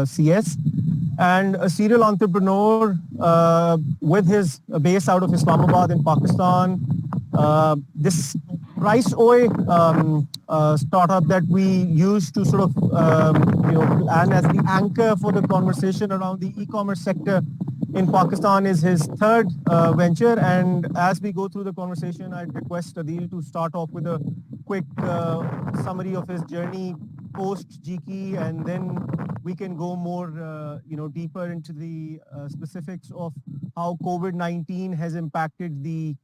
CS, and a serial entrepreneur with his base out of Islamabad in Pakistan. This Price Oy startup that we use to sort of plan as the anchor for the conversation around the e-commerce sector in Pakistan is his third venture. And as we go through the conversation, I'd request Adil to start off with a quick summary of his journey post GKey, and then we can go more, deeper into the specifics of how COVID-19 has impacted the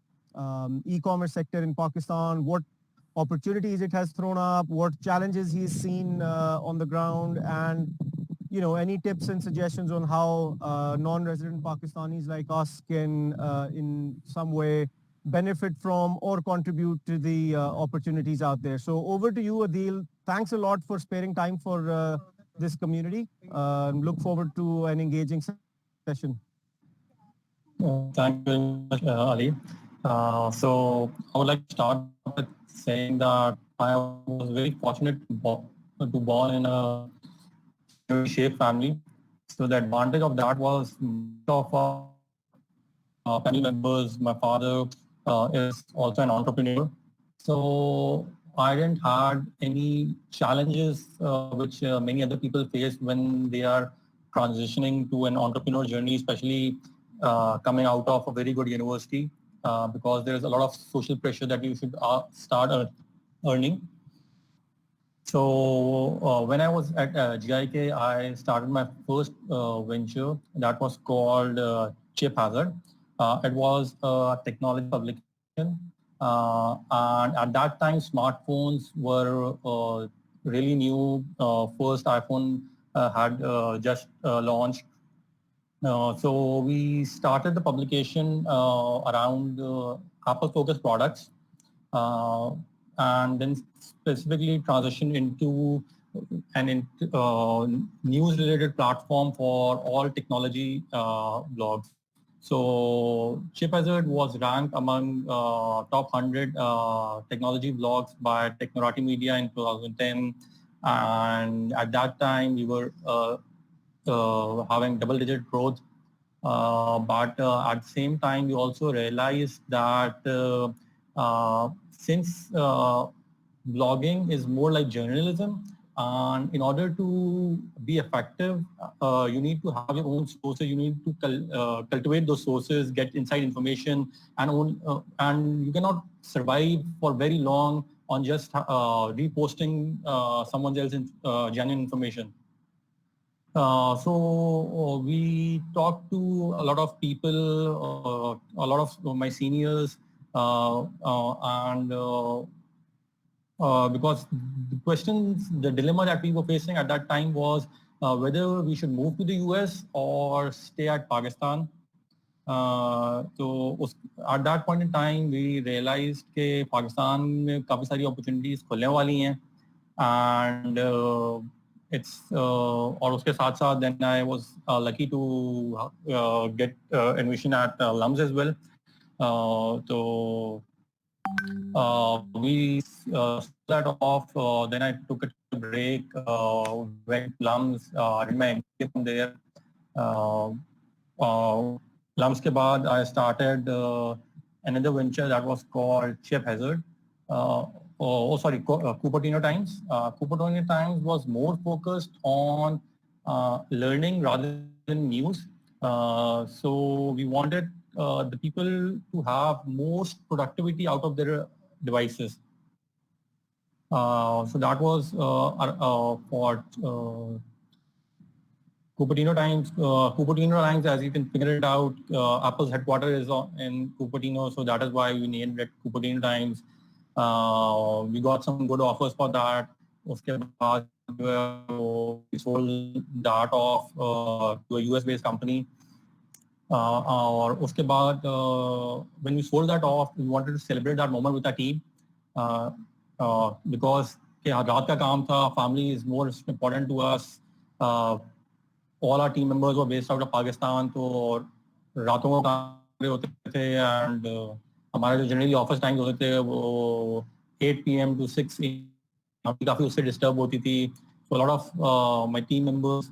e-commerce sector in Pakistan, what opportunities it has thrown up, what challenges he's seen on the ground, and any tips and suggestions on how non-resident Pakistanis like us can in some way benefit from or contribute to the opportunities out there. So over to you, Adil. Thanks a lot for sparing time for this community. Look forward to an engaging session. Thank you very much, Ali. So I would like to start with saying that I was very fortunate to born in a shaped family. So the advantage of that was of family members. My father is also an entrepreneur. So I didn't had any challenges which many other people face when they are transitioning to an entrepreneur journey, especially coming out of a very good university, because there is a lot of social pressure that you should start earning. So when I was at GIK, I started my first venture that was called Chip Hazard. It was a technology publication, and at that time smartphones were really new. First iPhone had just launched. So we started the publication around Apple-focused products, and then specifically transitioned into an news-related platform for all technology blogs. So Chip Hazard was ranked among top 100 technology blogs by Technorati Media in 2010, and at that time we were having double-digit growth. But at the same time, we also realized that since blogging is more like journalism, and in order to be effective, you need to have your own sources. You need to cultivate those sources, get inside information, and you cannot survive for very long on just reposting someone else's genuine information. So we talked to a lot of people, a lot of my seniors, and because the dilemma that we were facing at that time was whether we should move to the US or stay at Pakistan. So at that point in time, we realized that Pakistan में काफी सारी opportunities खुलने वाली हैं, and it's और उसके साथ साथ then I was lucky to get admission at LUMS as well. So we started off. Then I took a break, went LUMS, did my MBA from there. LUMS के बाद I started another venture that was called Chip Hazard. Cupertino Times. Cupertino Times was more focused on learning rather than news. So we wanted the people to have most productivity out of their devices. So that was for Cupertino Times. Cupertino Times, as you can figure it out, Apple's headquarters is in Cupertino, so that is why we named it Cupertino Times. We got some good offers for that. उसके बाद we sold that off to a US-based company. और उसके बाद when we sold that off, we wanted to celebrate that moment with our team because रात का काम था. Family is more important to us. All our team members were based out of Pakistan, तो रातों को काम होते थे, and हमारे जो जनरली ऑफिस टाइम्स होते थे वो 8 PM to 6 AM काफ़ी उससे डिस्टर्ब होती थी. So a lot of my team members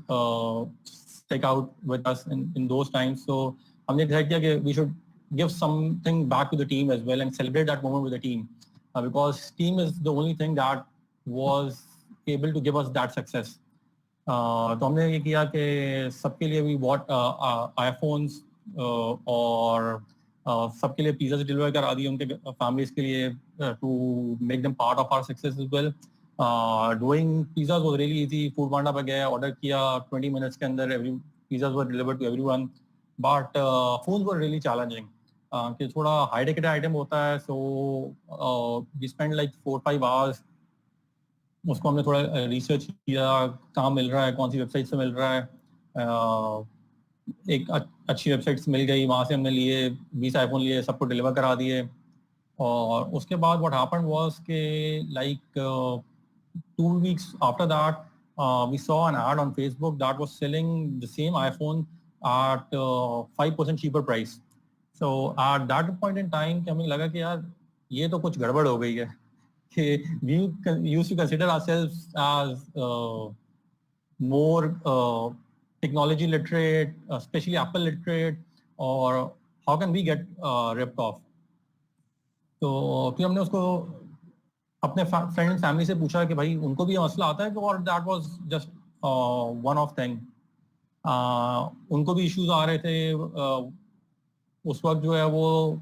stick out with us in those times. So हमने decide किया कि we should give something back to the team as well and celebrate that moment with the team, because team is the only thing that was able to give us that success. तो हमने ये किया कि सबके लिए we bought iPhones और सबके लिए पिज़्ज़ा डिलीवर करा दिए उनके फैमिलीज के लिए to make them part of our success as well. Doing pizzas was really easy. Foodpanda पे गया, ऑर्डर किया, 20 minutes के अंदर every pizzas were delivered to everyone. But phones were really challenging. कि थोड़ा हाई टिकट आइटम होता है, so we spent like 4-5 hours. उसको हमने थोड़ा रिसर्च किया, कहाँ मिल रहा है, कौन सी वेबसाइट से मिल रहा है. एक अच्छी वेबसाइट्स मिल गई, वहाँ से हमने लिए 20 आईफोन लिए, सबको डिलीवर करा दिए. और उसके बाद व्हाट हैपेंड वाज के like 2 weeks after that we saw an ad on Facebook that was selling the same iPhone at 5% cheaper price. So at that point in time हमें लगा कि यार ये तो कुछ गड़बड़ हो गई है. We used to consider ourselves as more technology literate, especially Apple literate, or how can we get ripped off? तो फिर हमने उसको अपने फ्रेंड फैमिली से पूछा कि भाई उनको भी ये मसला आता है, और that was just one of thing. उनको भी इश्यूज आ रहे थे. उस वक्त जो है वो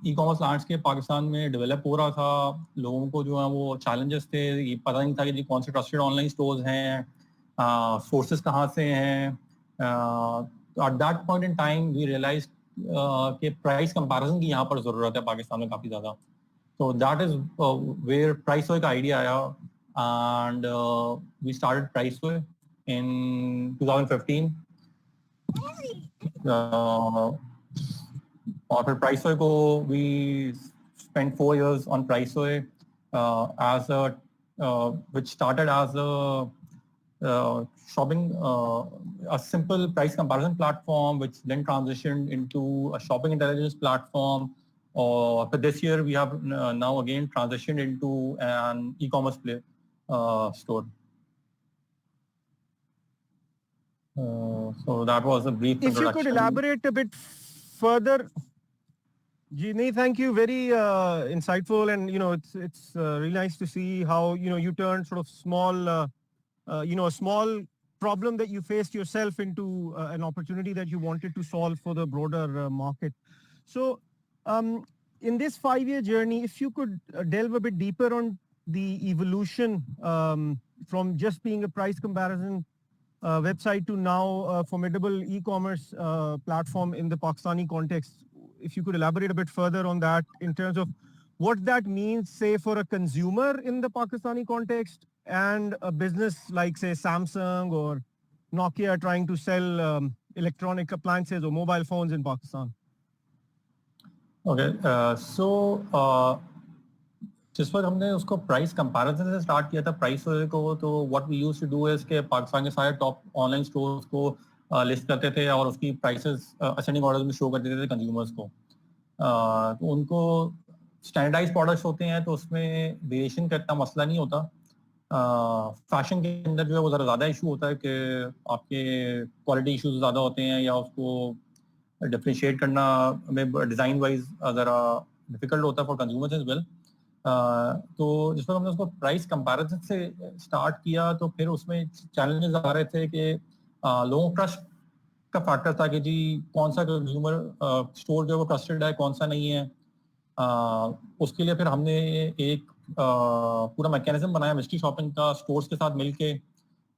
ई कॉमर्स लैंडस्केप पाकिस्तान में डेवलप हो रहा था. लोगों को जो है वो चैलेंजेस थे, ये पता नहीं था कि जी कौन से ट्रस्टेड ऑनलाइन स्टोर्स हैं, सोर्सेज कहाँ से हैं. At that point in time we realize कि प्राइस कंपैरिजन की यहाँ पर ज़रूरत है पाकिस्तान में काफ़ी ज़्यादा. So that is where Priceway का idea आया, and we started Priceway in 2015. और फिर Priceway को we spent 4 years on Priceway as which started as a shopping, a simple price comparison platform, which then transitioned into a shopping intelligence platform. But this year we have now again transitioned into an e-commerce store. So that was a brief If introduction. you could elaborate a bit further. Jeeni, thank you. Very insightful, and it's really nice to see how you turned sort of small, a small problem that you faced yourself into an opportunity that you wanted to solve for the broader market. So in this 5-year journey, if you could delve a bit deeper on the evolution from just being a price comparison website to now a formidable e-commerce platform in the Pakistani context, if you could elaborate a bit further on that in terms of what that means, say, for a consumer in the Pakistani context and a business like, say, Samsung or Nokia trying to sell electronic appliances or mobile phones in Pakistan. Okay, so जिस वक्त हमने उसको price comparison से start किया था price को, तो what we used to do is के पाकिस्तान के सारे टॉप ऑनलाइन स्टोर्स को लिस्ट करते थे और उसकी प्राइसेस असेंडिंग ऑर्डर में शो कर देते थे कंज्यूमर्स को. तो उनको स्टैंडर्डाइज प्रोडक्ट्स होते हैं तो उसमें वेरिएशन का इतना मसला नहीं होता. फैशन के अंदर जो है वो ज़रा ज़्यादा इशू होता है कि आपके क्वालिटी इशूज ज़्यादा होते हैं या उसको डिफरेंशिएट करना में डिज़ाइन वाइज ज़रा डिफिकल्ट होता है फॉर कंज्यूमर्स एज वेल. तो जिस पर हमने उसको प्राइस कंपैरिजन से स्टार्ट किया तो फिर उसमें चैलेंजेस आ रहे थे कि लोगों को ट्रस्ट का फैक्टर था कि जी कौन सा कंज्यूमर स्टोर जो है वो ट्रस्टेड है, कौन सा नहीं है. उसके लिए फिर हमने एक पूरा मैकेनिज्म बनाया मिस्ट्री शॉपिंग का स्टोर्स के साथ मिलके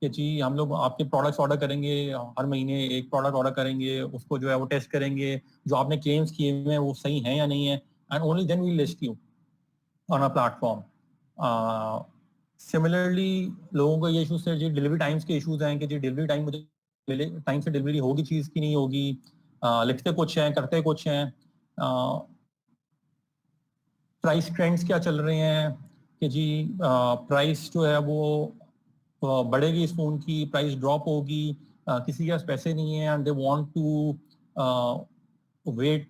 कि जी हम लोग आपके प्रोडक्ट्स ऑर्डर करेंगे, हर महीने एक प्रोडक्ट ऑर्डर करेंगे, उसको जो है वो टेस्ट करेंगे, जो आपने क्लेम्स किए हुए हैं वो सही हैं या नहीं है, and only then we list you on a platform. Similarly लोगों को ये इशूज थे, जी डिलीवरी टाइम्स के इशूज हैं कि जी डिलीवरी टाइम मुझे टाइम से डिलीवरी होगी चीज़ की नहीं होगी, लिखते कुछ हैं करते कुछ हैं. प्राइस ट्रेंड्स क्या चल रहे हैं कि जी प्राइस जो है वो बढ़ेगी इस फोन की, प्राइस ड्रॉप होगी, किसी के पास पैसे नहीं है and they want to wait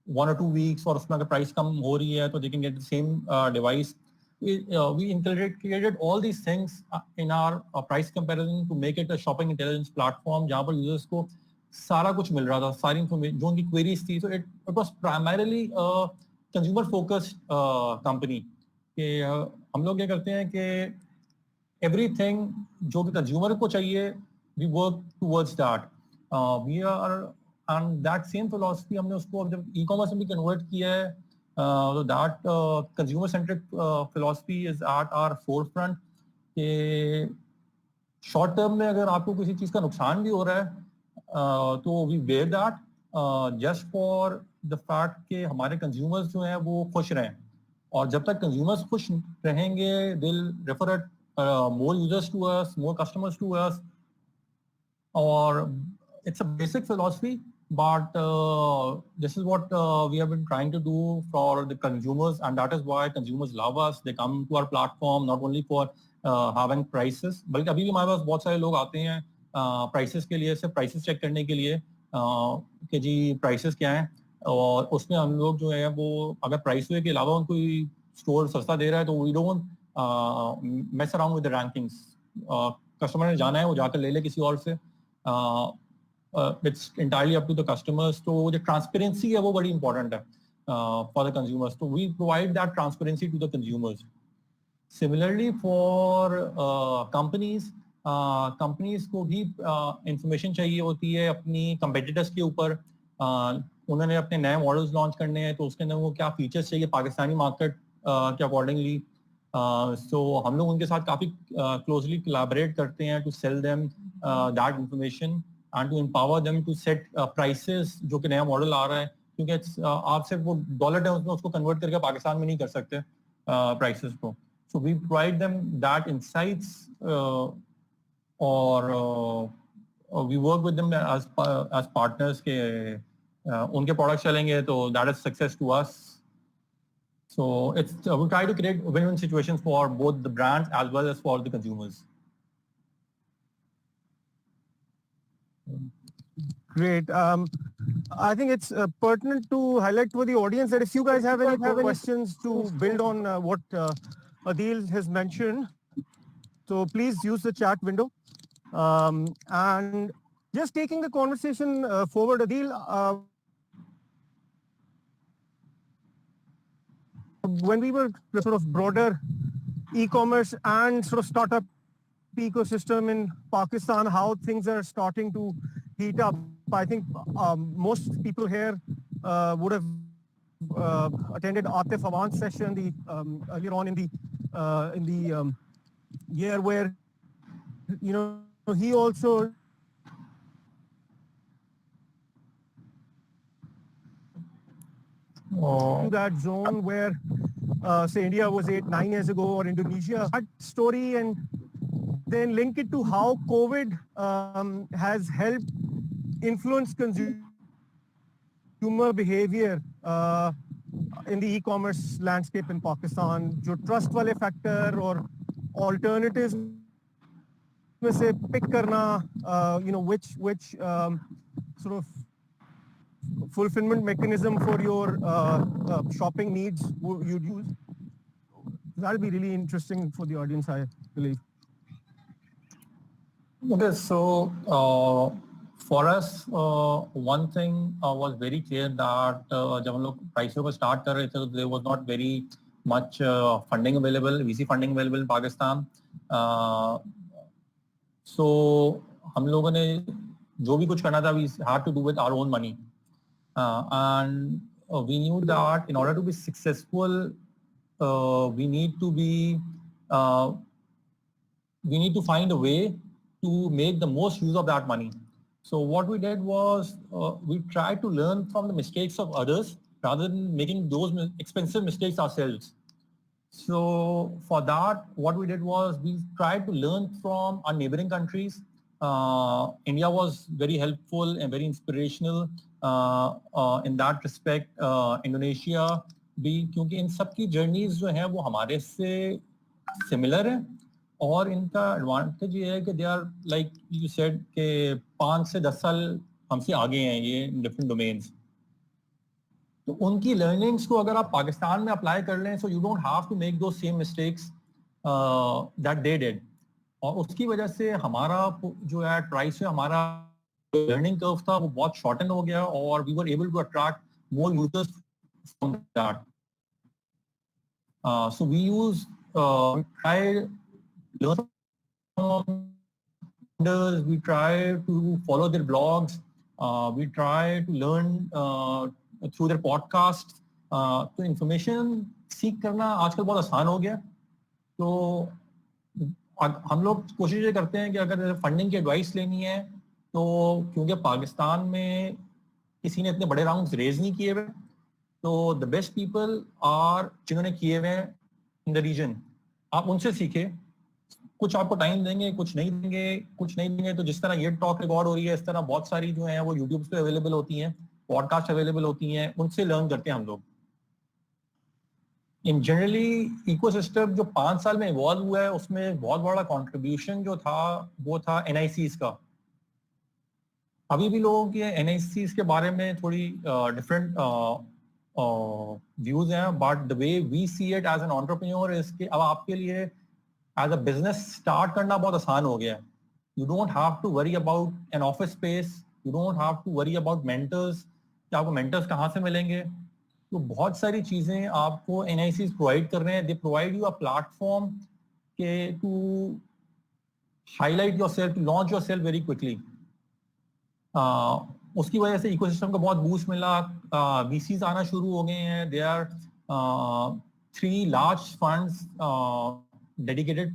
1 or 2 weeks और उसमें अगर प्राइस कम हो रही है तो they can get the same device we integrated all these things in our price comparison to make it a shopping intelligence platform जहाँ पर users को सारा कुछ मिल रहा था, सारी information जो उनकी queries थी. So it was primarily a consumer focused company. कि हम लोग क्या करते हैं कि everything जो कि consumer को चाहिए, we work towards that. We are and that same philosophy हमने उसको जब e-commerce में भी convert किया है. So that consumer centric philosophy is at our forefront. कि short term में अगर आपको किसी चीज का नुकसान भी हो रहा है तो we bear that just for the fact कि हमारे consumers जो हैं वो खुश रहें. और जब तक consumers खुश रहेंगे, they'll refer more users to us, more customers to us. Or it's a basic philosophy, but this is what we have been trying to do for the consumers, and that is why consumers love us. They come to our platform not only for having prices, बल्कि अभी भी हमारे पास बहुत सारे लोग आते हैं prices के लिए, सिर्फ prices check करने के लिए कि जी prices क्या हैं. और उसमें हम लोग जो है वो अगर price के अलावा उनको स्टोर सस्ता दे रहा है तो we don't mess around with the rankings. Customer ने जाना है वो जाकर ले ले किसी और से. It's entirely up to the customers. तो जो transparency है वो बड़ी important है for the consumers. So we provide that transparency to the consumers. Similarly for companies को भी information चाहिए होती है अपनी competitors के ऊपर. उन्होंने अपने नए मॉडल्स लॉन्च करने हैं तो उसके अंदर वो क्या फीचर्स चाहिए पाकिस्तानी मार्केट के अकॉर्डिंगली. सो हम लोग उनके साथ काफ़ी क्लोजली कोलैबोरेट करते हैं to sell them that information and to empower them to set prices जो कि नया मॉडल आ रहा है. क्योंकि आप सिर्फ वो डॉलर टर्म्स में उसको कन्वर्ट करके पाकिस्तान में नहीं कर सकते प्राइसेस को. So we provide them that insights और we work with them as partners के उनके प्रोडक्ट चलेंगे तो that is success to us. So it's we try to create win-win situations for both the brands as well as for the consumers. Great. I think it's pertinent to highlight for the audience that if you guys have any questions to build on what Adil has mentioned, so please use the chat window. And just taking the conversation forward, Adil, when we were the sort of broader e-commerce and sort of startup ecosystem in Pakistan, how things are starting to heat up. I think most people here would have attended Atif Awan's session earlier on in the year where he also to that zone where say India was 8-9 years ago or Indonesia. That story and then link it to how COVID has helped influence consumer behavior in the e-commerce landscape in Pakistan. जो trust वाले factor और alternatives में से pick करना, which sort of fulfillment mechanism for your shopping needs you'd use. That'll be really interesting for the audience, I believe. Okay, so for us, one thing was very clear that जब हम लोग प्राइसों को start कर रहे थे, there was not very much funding available, VC funding available in Pakistan. So हम लोगों ने जो भी कुछ करना था, we had to do with our own money. And we knew that in order to be successful, we need to find a way to make the most use of that money. So what we did was we tried to learn from the mistakes of others rather than making those expensive mistakes ourselves. So for that, what we did was we tried to learn from our neighboring countries. India was very helpful and very inspirational in that respect. Indonesia भी, क्योंकि इन सब की journeys जो हैं वो हमारे से similar है और इनका एडवांटेज ये है कि they are like you said के 5 से 10 साल हमसे आगे हैं ये डिफरेंट डोमेन्स. तो उनकी लर्निंग्स को अगर आप पाकिस्तान में अप्लाई कर लें, so you don't have to make दो same mistakes that they did. और उसकी वजह से हमारा जो है ट्राइस से हमारा लर्निंग कर्व था वो बहुत शॉर्टन हो गया, और we were able to attract more users from that. So we use try learn from founders, we try to follow their blogs, we try to learn through their podcasts. तो information सीख करना आजकल बहुत आसान हो गया। तो हम लोग कोशिश ये करते हैं कि अगर फंडिंग की एडवाइस लेनी है, तो क्योंकि पाकिस्तान में किसी ने इतने बड़े राउंड्स रेज नहीं किए हुए, तो द बेस्ट पीपल आर जिन्होंने किए हुए हैं इन द रीजन, आप उनसे सीखे। कुछ आपको टाइम देंगे, कुछ नहीं देंगे। तो जिस तरह ये टॉक रिकॉर्ड हो रही है, इस तरह बहुत सारी जो है वो यूट्यूब पे अवेलेबल होती हैं, पॉडकास्ट अवेलेबल होती हैं, उनसे लर्न करते हैं हम लोग। इन जनरली इकोसिस्टम जो 5 साल में इवॉल्व हुआ है, उसमें बहुत बड़ा कंट्रीब्यूशन जो था वो था एनआईसीज का। अभी भी लोगों के एनआईसीज के बारे में थोड़ी डिफरेंट व्यूज हैं, but the way we see it as an entrepreneur is कि अब आपके लिए एज अ बिजनेस स्टार्ट करना बहुत आसान हो गया है। You don't have to worry about an office space, you don't have to worry about mentors, कि आपको मेंटर्स कहाँ से मिलेंगे। तो बहुत सारी चीजें आपको एनआईसीज प्रोवाइड कर रहे हैं। They provide you a platform के to highlight yourself, to launch yourself very quickly. उसकी वजह से इकोसिस्टम को बहुत बूस्ट मिला। वीसीज आना शुरू हो गए हैं। They are 3 large funds dedicated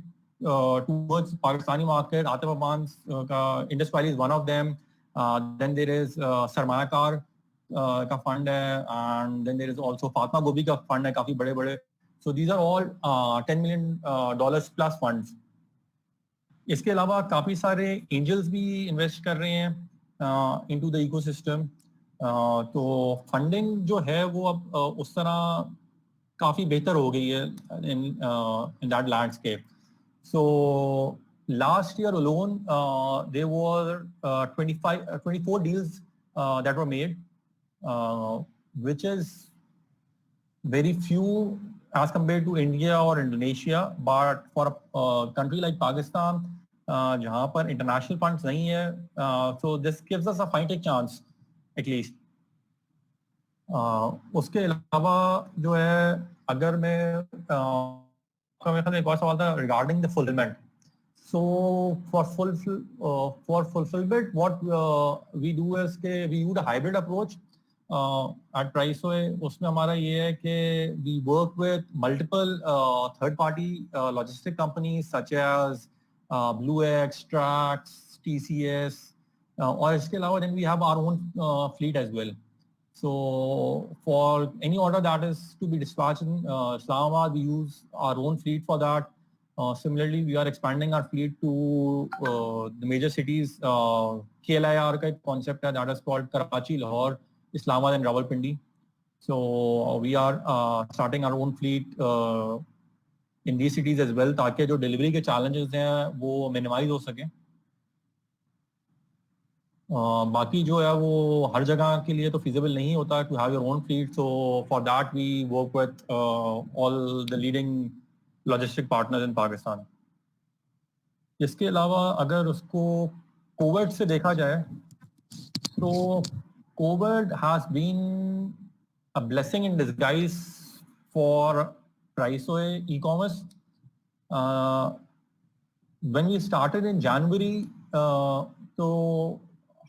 towards Pakistani market. Atif Aman's Indus Valley is one of them. Then there is Sarmayakar का fund है, and then there is also Fatma Gobi का fund है, काफी बड़े बड़े। So these are all $10 million plus funds. इसके अलावा काफी सारे एंजल्स भी इन्वेस्ट कर रहे हैं into the ecosystem. तो फंडिंग जो है वो अब उस तरह काफी बेहतर हो गई है in that landscape. So last year alone, there were 24 deals that were made, which is very few as compared to India or Indonesia. But for a country like Pakistan, जहाँ पर international funds नहीं है, so this gives us a fighting chance at least. उसके अलावा जो है, अगर मैं एक और सवाल था regarding the fulfilment. So for fulfilment what we do is के we use a hybrid approach at ट्राइसोए। उसमें हमारा ये है कि we work with multiple third party logistic companies such as BlueX, Trax, TCS, और इसके अलावा then we have our own fleet as well. So for any order that is to be dispatched in Islamabad, we use our own fleet for that. Similarly, we are expanding our fleet to the major cities. KLIR का एक concept है that is called Karachi, Lahore, Islamabad and Rawalpindi. So we are starting our own fleet in these cities as well, ताकि जो delivery के challenges हैं वो minimize हो सकें। बाकी जो है वो हर जगह के लिए तो feasible नहीं होता to have your own fleet. So for that we work with all the leading logistic partners in Pakistan. इसके अलावा अगर उसको कोविड से देखा जाए, तो Covid has been a blessing in disguise for Trisoy e-commerce. When we started in January, तो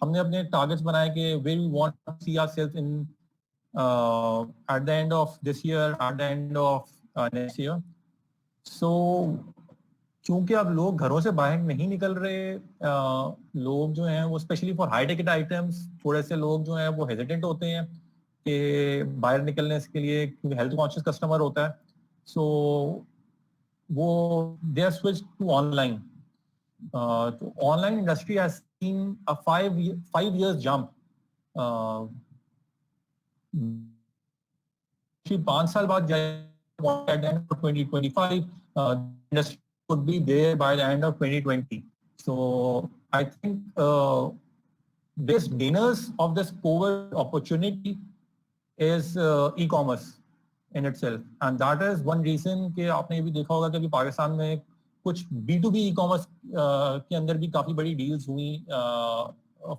हमने अपने टारगेट्स बनाए कि where we want to see ourselves in at the end of this year, at the end of next year. So क्योंकि अब लोग घरों से बाहर नहीं निकल रहे, लोग जो हैं वो specially for high ticket items थोड़े से लोग जो हैं वो हेजिटेंट होते हैं कि बाहर निकलने के लिए, क्योंकि हेल्थ कॉन्शियस कस्टमर होता है। सो वो they are switch to online. तो online industry has seen a 5 years jump. 5 साल बाद at the end of 2025, industry could be there by the end of 2020. So I think biggest gainers of this COVID opportunity is e-commerce in itself, and that is one reason कि आपने ये भी देखा होगा कि अभी पाकिस्तान में कुछ B2B e-commerce के अंदर भी काफी बड़ी डील्स हुई,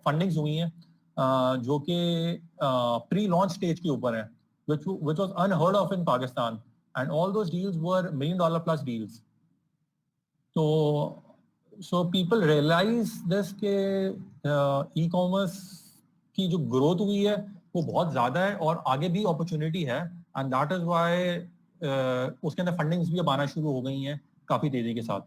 फंडिंग्स हुई हैं जो कि प्री लॉन्च स्टेज के ऊपर है, which was unheard of in Pakistan, and all those deals were $1 million plus deals. So people realize this के e-commerce की जो ग्रोथ हुई है वो बहुत ज्यादा है और आगे भी अपॉर्चुनिटी है, एंड दैट इज व्हाई उसके अंदर फंडिंग्स भी अब आना शुरू हो गई हैं काफी तेजी के साथ.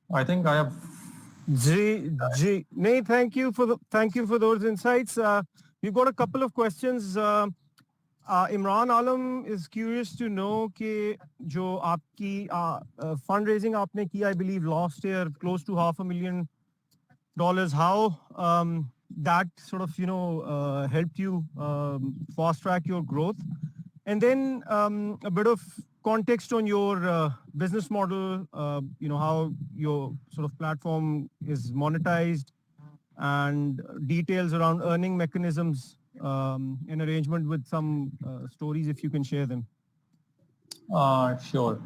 I think I have. Nay, thank you for those insights. We've got a couple of questions. Imran Alam is curious to know कि जो आपकी fundraising आपने की, I believe last year close to $500,000. How that sort of helped you fast track your growth, and then a bit of context on your business model. How your sort of platform is monetized, and details around earning mechanisms in arrangement with some stories, if you can share them. Sure.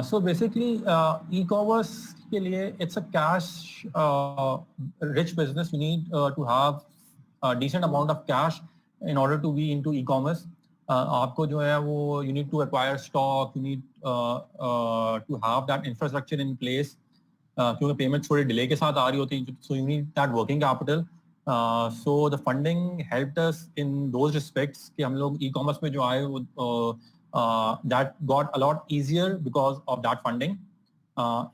So basically, e-commerce के लिए it's a cash rich business. You need to have a decent amount of cash in order to be into e-commerce. आपको जो है वो you need to acquire stock, you need to have that infrastructure in place, क्योंकि payment थोड़े delay के साथ आ रही होती हैं, so you need that working capital. So the funding helped us in those respects कि हम लोग e-commerce में जो आए that got a lot easier because of that funding.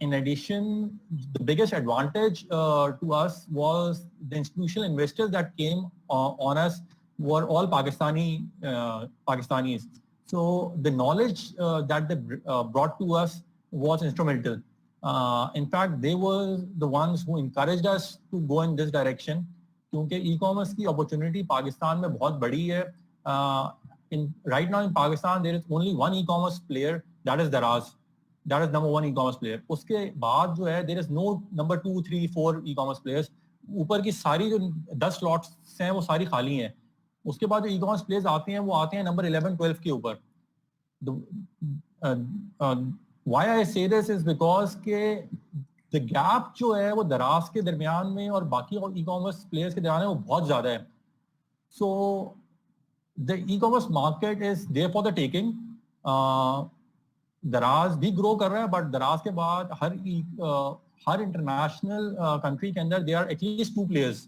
In addition, the biggest advantage to us was the institutional investors that came on us were all Pakistanis. So the knowledge that they brought to us was instrumental. In fact, they were the ones who encouraged us to go in this direction. क्योंकि e-commerce की opportunity Pakistan में बहुत बड़ी है. Right now in Pakistan, there is only one e-commerce player, that is Daraz. That is number one e-commerce player. उसके बाद जो है, there is no number 2, 3, 4 e-commerce players. ऊपर की सारी जो 10 slots हैं वो सारी खाली हैं. उसके बाद जो e-commerce players आते हैं वो आते हैं number 11, 12 के ऊपर. Why I say this is because के the gap जो है वो दराज के दरमियान में और बाकी e-commerce players के दरमियान में वो बहुत ज़्यादा है. So the e-commerce market is there for the taking. दराज भी ग्रो कर रहा है, बट दराज के बाद हर इंटरनेशनल कंट्री के अंदर there are at least 2 players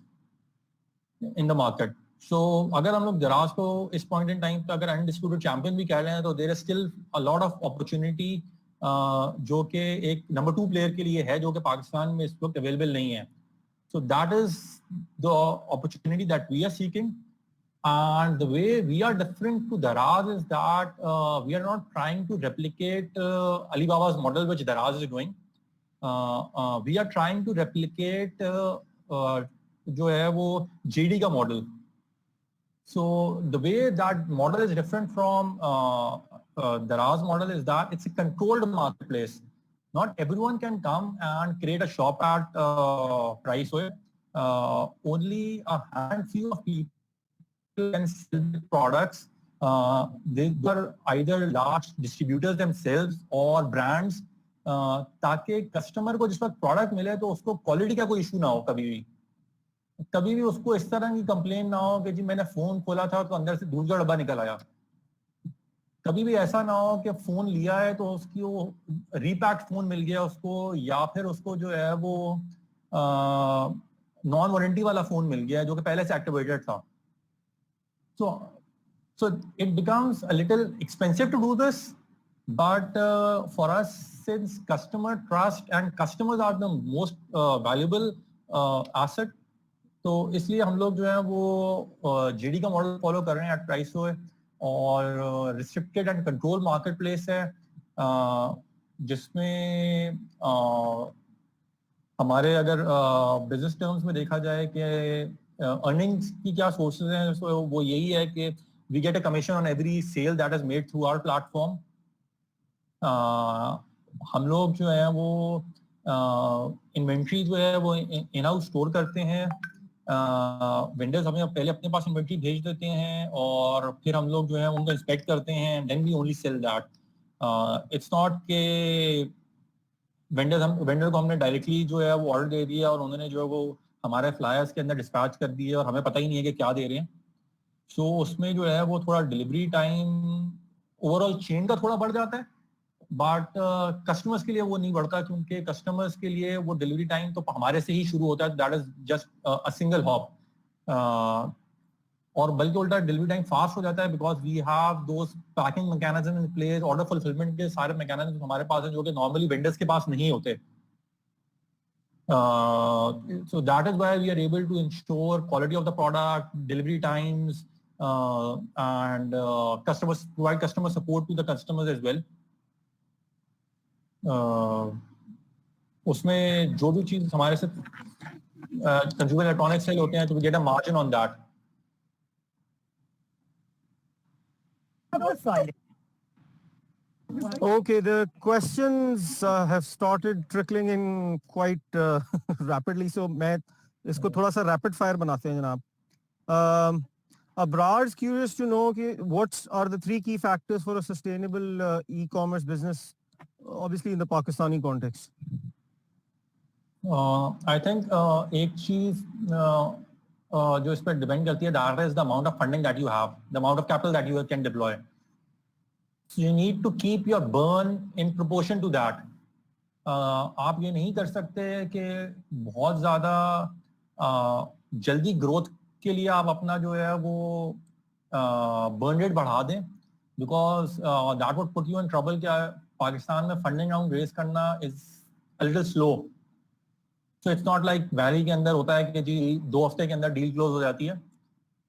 in the market. So अगर हम लोग दराज को इस point in time पे अगर undisputed champion भी कह रहे हैं तो there is still a lot of opportunity जो कि एक नंबर 2 प्लेयर के लिए है जो कि पाकिस्तान में इस वक्त अवेलेबल नहीं है. So that is the opportunity that we are seeking. And the way we are different to Daraz is that we are not trying to replicate Alibaba's model, which Daraz is doing. We are trying to replicate जो है वो JD का model. So the way that model is different from Daraz model is that it's a controlled marketplace. Not everyone can come and create a shop at Priceway. Only a handful of people can sell the products. They are either large distributors themselves or brands, ताकि customer को जिस वक्त product मिले तो उसको quality का कोई issue ना हो. कभी भी उसको इस तरह की कंप्लेन ना हो कि जी मैंने फोन खोला था तो अंदर से दूध का डब्बा निकल आया. कभी भी ऐसा ना हो कि फोन लिया है तो उसकी वो रीपैक्ड फोन मिल गया उसको, या फिर उसको जो है वो नॉन वारंटी वाला फोन मिल गया जो कि पहले से एक्टिवेटेड था. So it becomes a little expensive to do this, but for us, since customer trust and customers are the most valuable asset, तो इसलिए हम लोग जो है वो JD का मॉडल फॉलो कर रहे हैं एट Priceway, और restricted and control market place है जिसमें हमारे अगर बिजनेस टर्म्स में देखा जाए कि अर्निंग्स की क्या सोर्सेज हैं, तो वो यही है कि we get a commission on every sale that is made through our platform. हम लोग जो है वो इन्वेंट्री जो है वो इन हाउस स्टोर करते हैं, वेंडर्स हमें पहले अपने पास इन्वेंट्री भेज देते हैं और फिर हम लोग जो है उनको इंस्पेक्ट करते हैं, then we only sell that. It's not के वेंडर को हमने डायरेक्टली जो है वो ऑर्डर दे दिया और उन्होंने जो है वो हमारे फ्लायर्स के अंदर डिस्पैच कर दिए और हमें पता ही नहीं है कि क्या दे रहे हैं. सो उसमें जो है वो थोड़ा डिलीवरी टाइम ओवरऑल चेन का थोड़ा बढ़ जाता है, बट कस्टमर्स के लिए वो नहीं बढ़ता, क्योंकि कस्टमर्स के लिए वो डिलीवरी टाइम तो हमारे से ही शुरू होता है, that is just a single hop. और बल्कि उल्टा डिलीवरी टाइम फास्ट हो जाता है because we have those packing mechanism in place. Order fulfillment के सारे मैकेनिज्म हमारे पास हैं जो कि नॉर्मली वेंडर्स के पास नहीं होते. So that is why we are able to ensure quality of the product, delivery times, and provide customer support to the customers as well. उसमें जो भी चीज हमारे से कंज्यूमर इलेक्ट्रॉनिक्स सेल होते हैं, तो we get a margin on that. Okay, the questions have started trickling in quite rapidly, so मैं इसको थोड़ा सा rapid fire बनाते हैं जनाब. Abrar's curious to know what are the 3 key factors for a sustainable e-commerce business, obviously in the Pakistani context. I think एक चीज जो इस पर डिपेंड करती है, that is the amount of funding that you have, the amount of capital that you can deploy. So you need to keep your burn in proportion to that. आप ये नहीं कर सकते कि बहुत ज़्यादा जल्दी ग्रोथ के लिए आप अपना जो है वो बर्न रेट बढ़ा दें, because that would put you in trouble. क्या पाकिस्तान में फंडिंग राउंड रेज करना is a little slow. So it's not like valley के अंदर होता है कि जी 2 हफ्ते के अंदर डील क्लोज हो जाती है.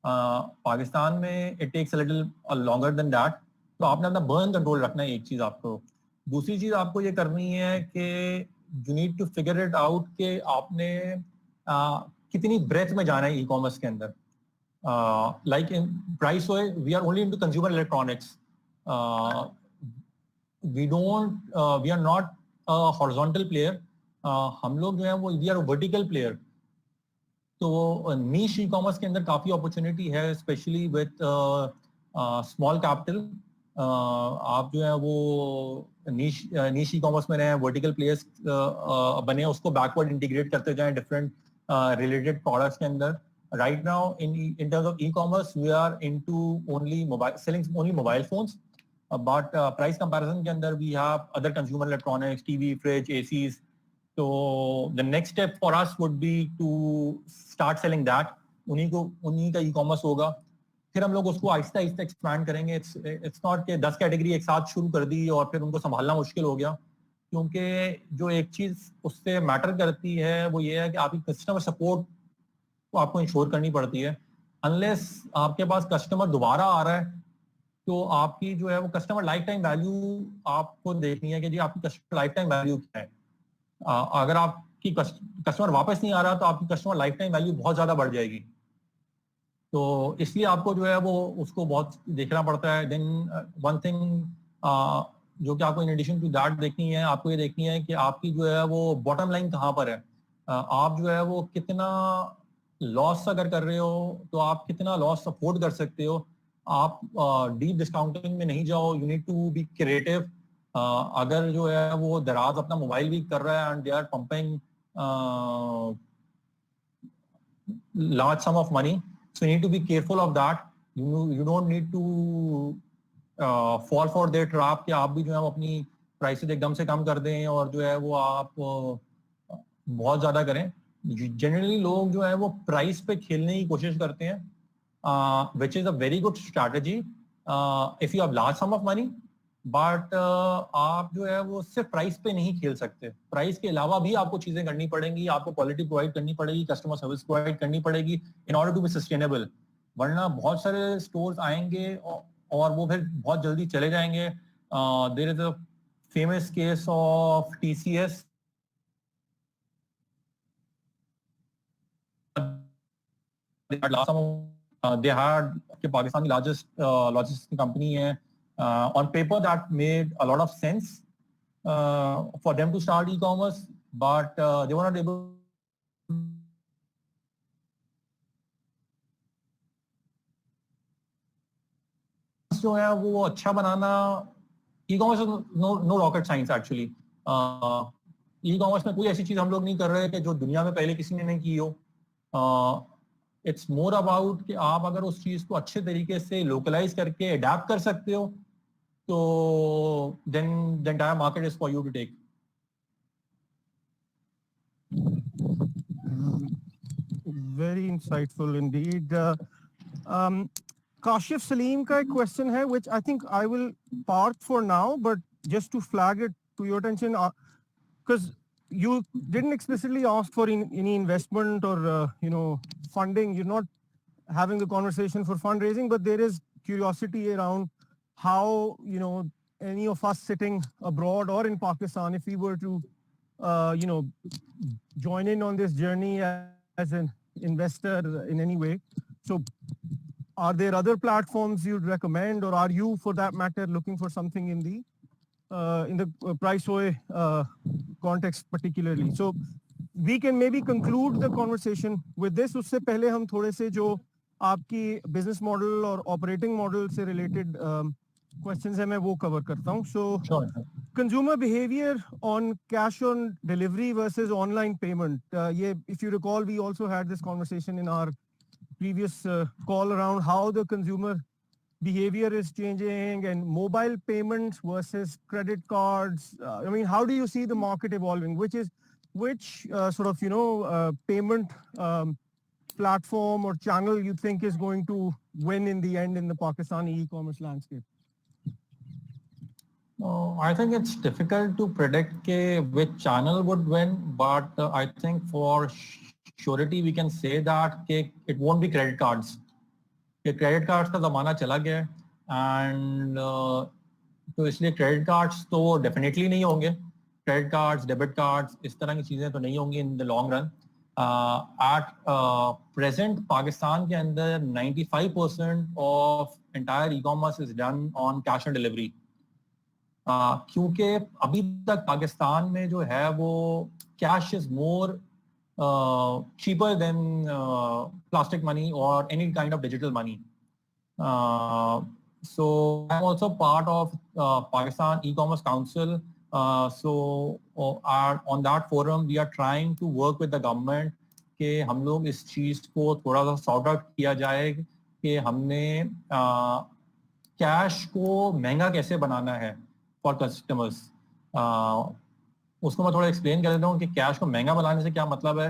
पाकिस्तान में it takes a little longer than that. तो आपने अपना बर्न कंट्रोल रखना है, एक चीज आपको. दूसरी चीज आपको ये करनी है कि you need to figure it out कि आपने कितनी ब्रेथ में जाना है ई कॉमर्स के अंदर. Like in price we are only into consumer electronics. We are not a horizontal player. हम लोग जो है वो वी आर वर्टिकल प्लेयर. तो नीश ई कॉमर्स के अंदर काफी अपॉर्चुनिटी है, स्पेशली विद स्मॉल कैपिटल. आप जो है वो नीश ई कॉमर्स में रहे, वर्टिकल प्लेयर्स बने, उसको बैकवर्ड इंटीग्रेट करते जाएं डिफरेंट रिलेटेड प्रोडक्ट्स के अंदर. Right now in terms of e commerce we are into only mobile selling, only mobile phones, but price comparison के अंदर we have other consumer electronics, TV, fridge, ACs. तो the next step for us would be to start selling that. उन्हीं का e commerce होगा. फिर हम लोग उसको आहिस्ता आहिस्ता एक्सपैंड करेंगे. इट्स नॉट के 10 कैटेगरी एक साथ शुरू कर दी और फिर उनको संभालना मुश्किल हो गया, क्योंकि जो एक चीज उससे मैटर करती है वो ये है कि आपकी कस्टमर सपोर्ट को आपको इंश्योर करनी पड़ती है. अनलेस आपके पास कस्टमर दोबारा आ रहा है, तो आपकी जो है वो कस्टमर लाइफ टाइम वैल्यू आपको देखनी है कि जी आपकी कस्टमर लाइफ टाइम वैल्यू क्या है. अगर आपकी कस्टमर वापस नहीं आ रहा तो आपकी कस्टमर लाइफ टाइम वैल्यू बहुत ज्यादा बढ़ जाएगी. तो इसलिए आपको जो है वो उसको बहुत देखना पड़ता है. देन वन थिंग जो कि आपको इन एडिशन टू दैट देखनी है, आपको ये देखनी है कि आपकी जो है वो बॉटम लाइन कहाँ पर है. आप जो है वो कितना लॉस अगर कर रहे हो तो आप कितना लॉस अफोर्ड कर सकते हो. आप डीप डिस्काउंटिंग में नहीं जाओ. You need to be creative. अगर जो है वो दराज अपना मोबाइल भी कर रहा है and they are pumping large sum of money, so you need to be careful of that. You don't need to fall for their trap कि आप भी जो है अपनी प्राइसेस एकदम से कम कर दें और जो है वो आप बहुत ज्यादा करें. जनरली लोग जो है वो प्राइस पे खेलने की कोशिश करते हैं, which is a very good strategy if you have large sum of money. But आप जो है वो सिर्फ प्राइस पे नहीं खेल सकते. प्राइस के अलावा भी आपको चीजें करनी पड़ेंगी. आपको क्वालिटी प्रोवाइड करनी पड़ेगी, कस्टमर सर्विस प्रोवाइड करनी पड़ेगी in order to be sustainable. वरना बहुत सारे स्टोर्स आएंगे और वो फिर बहुत जल्दी चले जाएंगे. There is a famous case of TCS. they had Pakistan की लार्जेस्ट लॉजिस्टिक्स कंपनी है. On paper that made a lot of sense for them to start e-commerce. but they were not able जो है वो अच्छा बनाना. E-commerce no rocket science actually. E-commerce में कोई ऐसी चीज हम लोग नहीं कर रहे कि जो दुनिया में पहले किसी ने नहीं की हो. इट्स मोर अबाउट कि आप अगर उस चीज को अच्छे तरीके से लोकलाइज करके अडेप्ट कर सकते हो तो then the entire market is for you to take. Very insightful indeed. Kashif Salim ka ek question hai, which I think I will park for now, but just to flag it to your attention, because you didn't explicitly ask for any investment or funding. You're not having the conversation for fundraising, but there is curiosity around how any of us sitting abroad or in Pakistan, if we were to join in on this journey as an investor in any way. So are there other platforms you'd recommend, or are you, for that matter, looking for something in the PriceOi context particularly? So we can maybe conclude the conversation with this. उससे पहले हम थोड़े से जो आपकी business model और operating model से related questions है मैं वो cover करता हूँ. So Sure. Consumer behavior on cash on delivery versus online payment. If you recall, we also had this conversation in our previous call around how the consumer behavior is changing and mobile payments versus credit cards. How do you see the market evolving? Which payment platform or channel you think is going to win in the end in the Pakistani e-commerce landscape? I think it's difficult to predict which channel would win, but I think for surety we can say that it won't be credit cards. Credit cards का ज़माना चला गया है and तो इसलिए credit cards तो definitely नहीं होंगे. क्रेडिट कार्ड्स, डेबिट कार्ड्स, इस तरह की चीज़ें तो नहीं होंगी in the long run. At present Pakistan के अंदर 95% of entire e commerce is done on cash on delivery. क्योंकि अभी तक पाकिस्तान में जो है वो cash is more cheaper than plastic money or any kind of digital money. So I'm also part of Pakistan E-commerce Council. So on that forum we are trying to work with the government कि हम लोग इस चीज को थोड़ा सा sort out किया जाए कि हमने कैश को महंगा कैसे बनाना है फॉर कस्टमर्स. उसको मैं थोड़ा एक्सप्लेन कर देता हूँ कि कैश को महंगा बनाने से क्या मतलब है.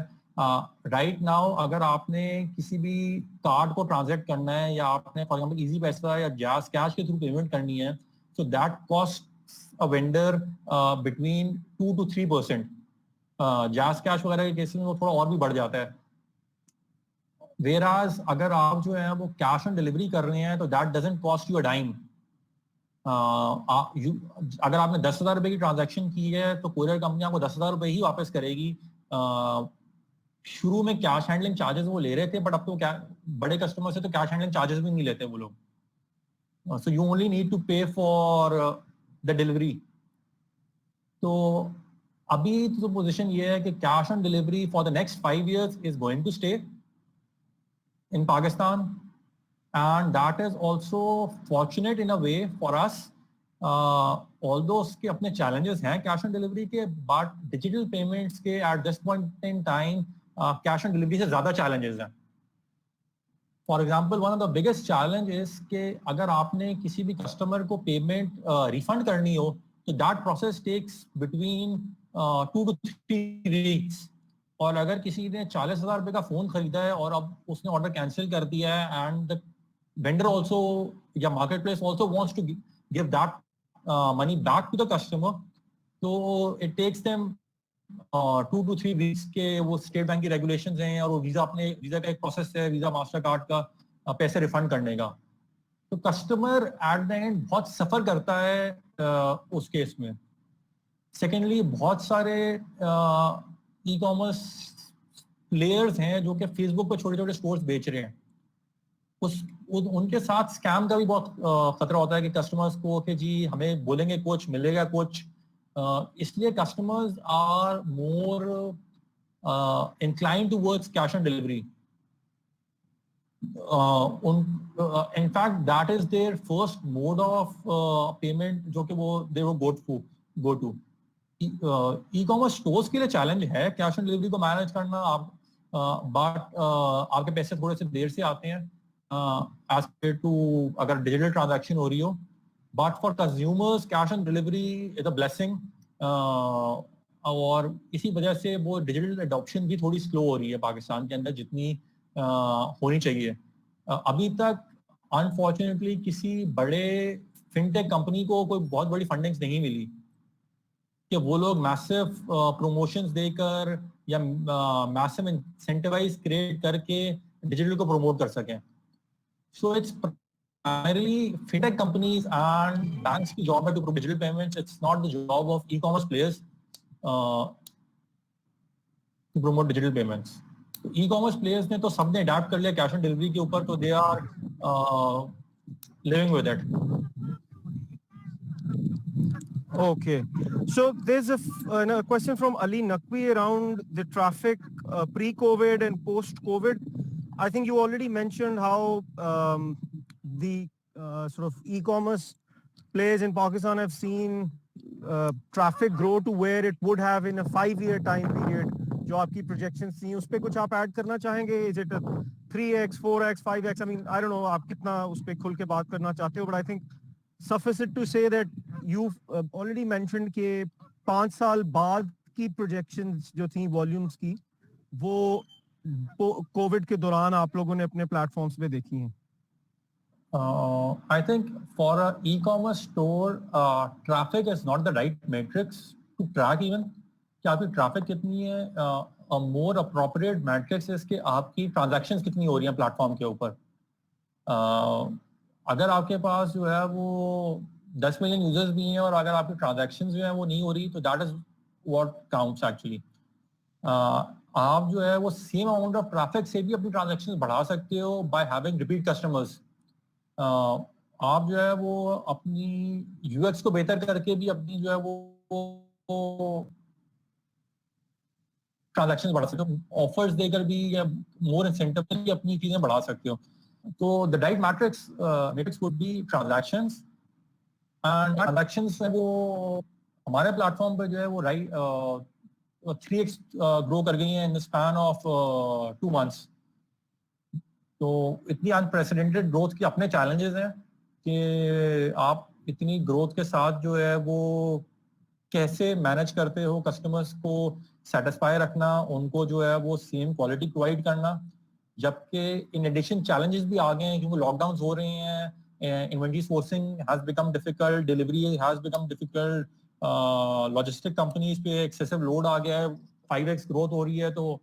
राइट नाउ अगर आपने किसी भी कार्ड को ट्रांजैक्ट करना है या आपने फॉर एग्जांपल इजी पैसा या जैस कैश के थ्रू पेमेंट करनी है, so that cost a vendor between 2 to 3%. जैस कैश वगैरह के केसेस में वो थोड़ा और भी बढ़ जाता है. वेराज अगर आप जो है वो कैश ऑन डिलीवरी कर रहे हैं तो that doesn't cost you a dime. अगर आपने 10,000 रुपए की ट्रांजैक्शन की है तो कोरियर कंपनी आपको 10,000 रुपए ही वापस करेगी. शुरू में कैश हैंडलिंग चार्जेस वो ले रहे थे, बट अब तो बड़े कस्टमर से तो कैश हैंडलिंग चार्जेस भी नहीं लेते वो लोग. So you only need to pay for the delivery. तो अभी तो पोजीशन ये है कि cash on delivery for the next 5 years is going to stay in Pakistan. And that is also fortunate in a way for us. Although उसके अपने challenges हैं cash on delivery के, but digital payments के at this point in time cash on delivery से ज़्यादा challenges हैं. For example, one of the biggest challenge is कि अगर आपने किसी भी customer को payment refund करनी हो तो that process takes between 2 to 3 weeks. और अगर किसी ने 40,000 रुपए का फोन खरीदा है और अब उसने ऑर्डर कैंसिल कर दिया है एंड द vendor also या marketplace also wants to give that money back to the customer, so it takes them 2 to 3 weeks के वो स्टेट बैंक की रेगुलेशंस हैं और वो वीजा का एक प्रोसेस है वीजा मास्टर कार्ड का पैसे रिफंड करने का. तो कस्टमर एट द एंड बहुत सफर करता है उस केस में. सेकेंडली बहुत सारे ई कॉमर्स प्लेयर्स हैं जो कि फेसबुक पर छोटे छोटे स्टोर्स बेच रहे हैं. उनके साथ स्कैम का भी बहुत खतरा होता है कि कस्टमर्स को कि जी हमें बोलेंगे कुछ मिलेगा कुछ इसलिए customers are more inclined towards cash on delivery. In fact, that is their first mode of payment जो कि वो they will go to. E-commerce stores के लिए चैलेंज है कैश ऑन डिलीवरी को मैनेज करना. आप बट आपके पैसे थोड़े से देर से आते हैं एज कम्पेयर टू अगर डिजिटल ट्रांजैक्शन हो रही हो. But for consumers cash on delivery is a blessing, और इसी वजह से वो डिजिटल अडॉप्शन भी थोड़ी स्लो हो रही है पाकिस्तान के अंदर जितनी होनी चाहिए. अभी तक अनफॉर्चुनेटली किसी बड़े फिनटेक कंपनी को कोई बहुत बड़ी फंडिंग्स नहीं मिली कि वो लोग मैसिव प्रमोशंस देकर या मैसिव इंसेंटिवाइज क्रिएट करके डिजिटल को प्रमोट कर सकें. So it's primarily fintech companies and banks की job है to promote digital payments. It's not the job of e-commerce players to promote digital payments. E-commerce players ने तो सबने adapt कर लिया cash on delivery के ऊपर, तो they are living with it. Okay, so there's a question from Ali Naqvi around the traffic pre-COVID and post-COVID. I think you already mentioned how the sort of e-commerce players in Pakistan have seen traffic grow to where it would have in a 5-year time period. जो आपकी projections थी, उस पे कुछ आप add करना चाहेंगे? Is it a 3x, 4x, 5x? I mean, I don't know आप कितना उस पे खुल के बात करना चाहते हो, but I think suffice it to say that you've already mentioned कि 5 साल बाद की projections जो थी volumes की, वो कोविड के दौरान आप लोगों ने अपने प्लेटफॉर्म्स पे देखी हैं? I think for an e-commerce store, traffic is not the right metrics to track even. कि आपकी ट्रैफिक कितनी है, more appropriate metrics is कि आपकी transactions कितनी हो रही हैं प्लेटफॉर्म के ऊपर. अगर आपके पास जो है वो 10 मिलियन यूजर्स भी हैं और अगर आपकी ट्रांजैक्शंस जो है वो नहीं हो रही, तो that is what counts actually. आप जो है वो सेम अमाउंट ऑफ ट्रैफिक से भी अपनी ट्रांजैक्शंस बढ़ा सकते हो बाय हैविंग रिपीट कस्टमर्स. आप जो है वो अपनी यूएक्स को बेहतर करके भी अपनी जो है वो ट्रांजैक्शंस बढ़ा सकते हो, ऑफर्स देकर भी या मोर इंसेंटिव से भी अपनी चीजें बढ़ा सकते हो. तो the right matrix would be transactions, and transactions वो हमारे प्लेटफॉर्म पे जो है वो 3x ग्रो कर गई हैं in the span of 2 months. तो इतनी अनप्रेसिडेंटेड ग्रोथ की अपने चैलेंजेस हैं कि आप इतनी ग्रोथ के साथ जो है वो कैसे मैनेज करते हो कस्टमर्स को सेटिस्फाई रखना, उनको जो है वो सेम क्वालिटी प्रोवाइड करना, जबकि इन एडिशन चैलेंजेस भी आ गए हैं क्योंकि लॉकडाउन हो रहे हैं, inventory sourcing has become difficult, delivery has become difficult, logistic companies पे एक्सेसिव लोड आ गया है, 5x ग्रोथ हो रही है, तो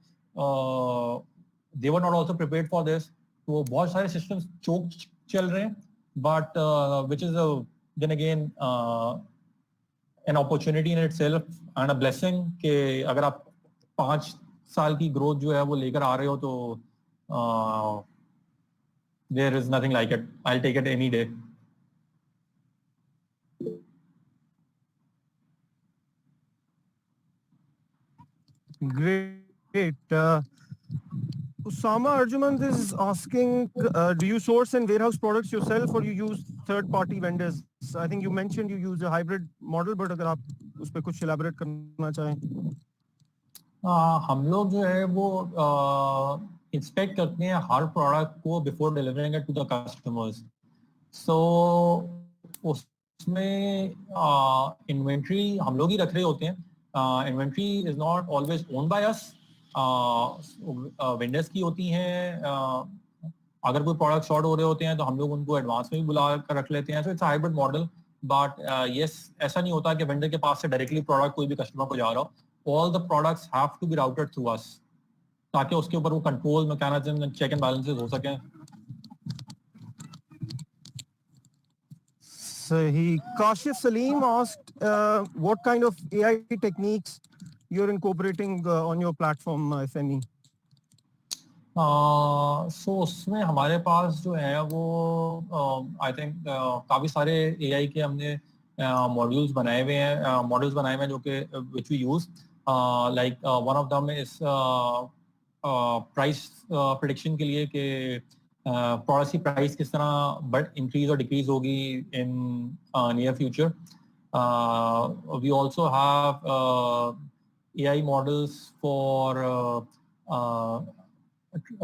they were not also prepared for this. तो बहुत सारे सिस्टम्स चोक चल रहे हैं, but which is then again an opportunity in itself and a blessing कि अगर आप 5 साल की ग्रोथ जो है वो लेकर आ रहे हो तो there is nothing like it. I'll take it any day. Great. Usama Arjumand is asking, do you source and warehouse products yourself or you use third-party vendors? I think you mentioned you use a hybrid model, but अगर आप उस पे कुछ elaborate करना चाहें. हम लोग जो है वो इंस्पेक्ट करते हैं हर प्रोडक्ट को before delivering it to the customers. So उसमें इन्वेंट्री हम लोग ही रख रहे होते हैं. Inventory is not always own by us, vendors की होती हैं. अगर कोई प्रोडक्ट शॉर्ट हो रहे होते हैं तो हम लोग उनको एडवांस में भी बुला कर रख लेते हैं. So it's hybrid model, but yes, ऐसा नहीं होता कि वेंडर के पास से डायरेक्टली प्रोडक्ट कोई भी कस्टमर को जा रहा हो. All the products have to be routed through us ताकि उसके ऊपर वो control mechanism and check and balances हो सके. सही. Kashif Salim asked what kind of AI techniques you're incorporating on your platform, if any. So उसमें हमारे पास जो है वो आई थिंक काफ़ी सारे AI के हमने मॉड्यूल्स बनाए हुए हैं जो कि which we use, like one of them is price prediction के लिए कि प्रोडक्ट्स की प्राइस किस तरह इंक्रीज और डिक्रीज होगी in near future. We also have AI models for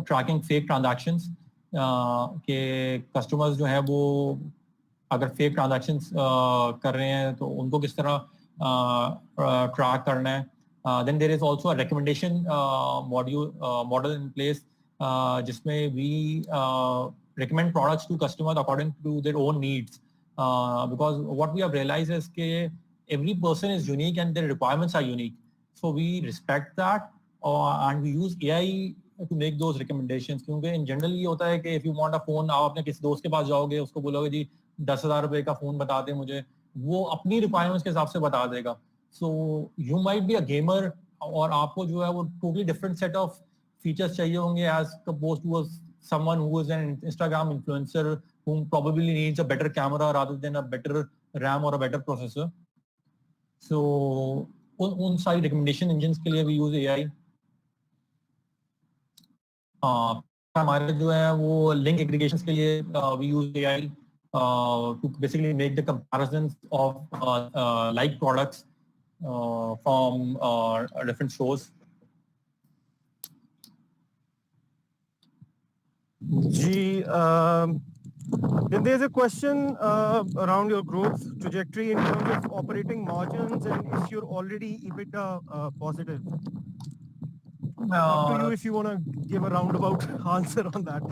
tracking fake transactions, कि customers जो है वो अगर fake transactions कर रहे हैं तो उनको किस तरह track करना है. Then there is also a recommendation model in place, जिसमें we recommend products to customers according to their own needs. Because what we have realized is that every person is unique and their requirements are unique. So we respect that, and we use AI to make those recommendations. क्योंकि in general ये होता है कि if you want a phone, आप अपने किसी दोस्त के पास जाओगे, उसको बोलोगे जी 10,000 रुपए का फोन बता दे मुझे, वो अपनी रिक्वायरमेंट्स के हिसाब से बता देगा. So you might be a gamer और आपको जो है वो totally different set of features चाहिए होंगे as opposed to someone who is an Instagram influencer who probably needs a better camera rather than a better RAM or a better processor. So उन सारी recommendation engines के लिए we use AI. हमारे जो है वो link aggregations के लिए we use AI to basically make the comparisons of like products from different stores. Gee, then there's a question around your growth trajectory in terms of operating margins and if you're already EBITDA positive. Up to you if you want to give a roundabout answer on that.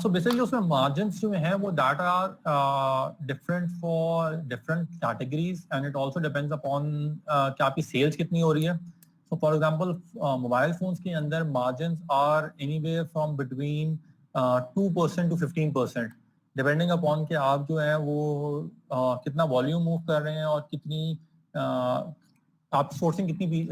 So basically उसमें margins जो हैं वो that are different for different categories and it also depends upon कि आपकी sales कितनी हो रही है. So for example, mobile phones के अंदर margins are anywhere from between 2% to 15%, depending upon कि आप जो है वो कितना volume move कर रहे हैं और कितनी आप sourcing कितनी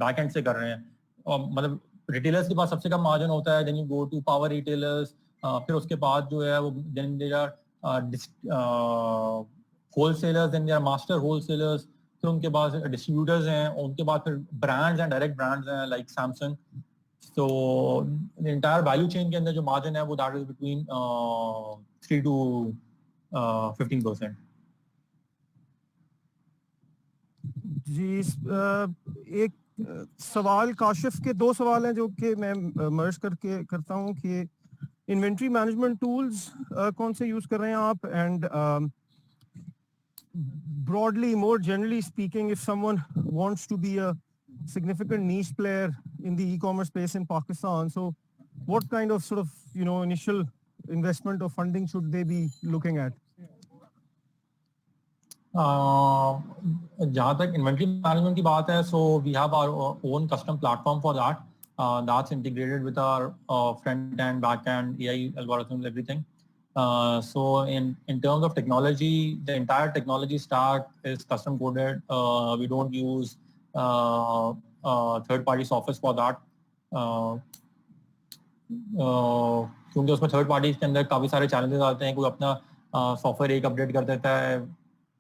back end से कर रहे हैं. मतलब retailers के पास सबसे कम margin होता है, then you go to power retailers, फिर उसके बाद जो है वो then there are wholesalers, then there are master wholesalers, फिर उनके पास डिस्ट्रीब्यूटर्स हैं, उनके बाद फिर ब्रांड्स हैं, डायरेक्ट ब्रांड्स हैं like Samsung. So entire value chain के अंदर जो मार्जिन है वो दैट इज बिटवीन 3 to 15%. जी, एक सवाल काशिफ के दो सवाल हैं जो कि मैं मर्ज करके करता हूं कि इन्वेंट्री मैनेजमेंट टूल्स कौन से यूज कर रहे हैं आप, and broadly, more generally speaking, if someone wants to be a significant niche player in the e-commerce space in Pakistan, so what kind of sort of, initial investment or funding should they be looking at? जहाँ तक inventory management की बात है, so we have our own custom platform for that. That's integrated with our front end, back end, AI algorithms, everything. So in terms of technology, the entire technology stack is custom coded. We don't use third-party software for that. क्योंकि उसमें third party के अंदर काफ़ी सारे challenges आते हैं. कोई अपना सॉफ्टवेयर एक अपडेट कर देता है,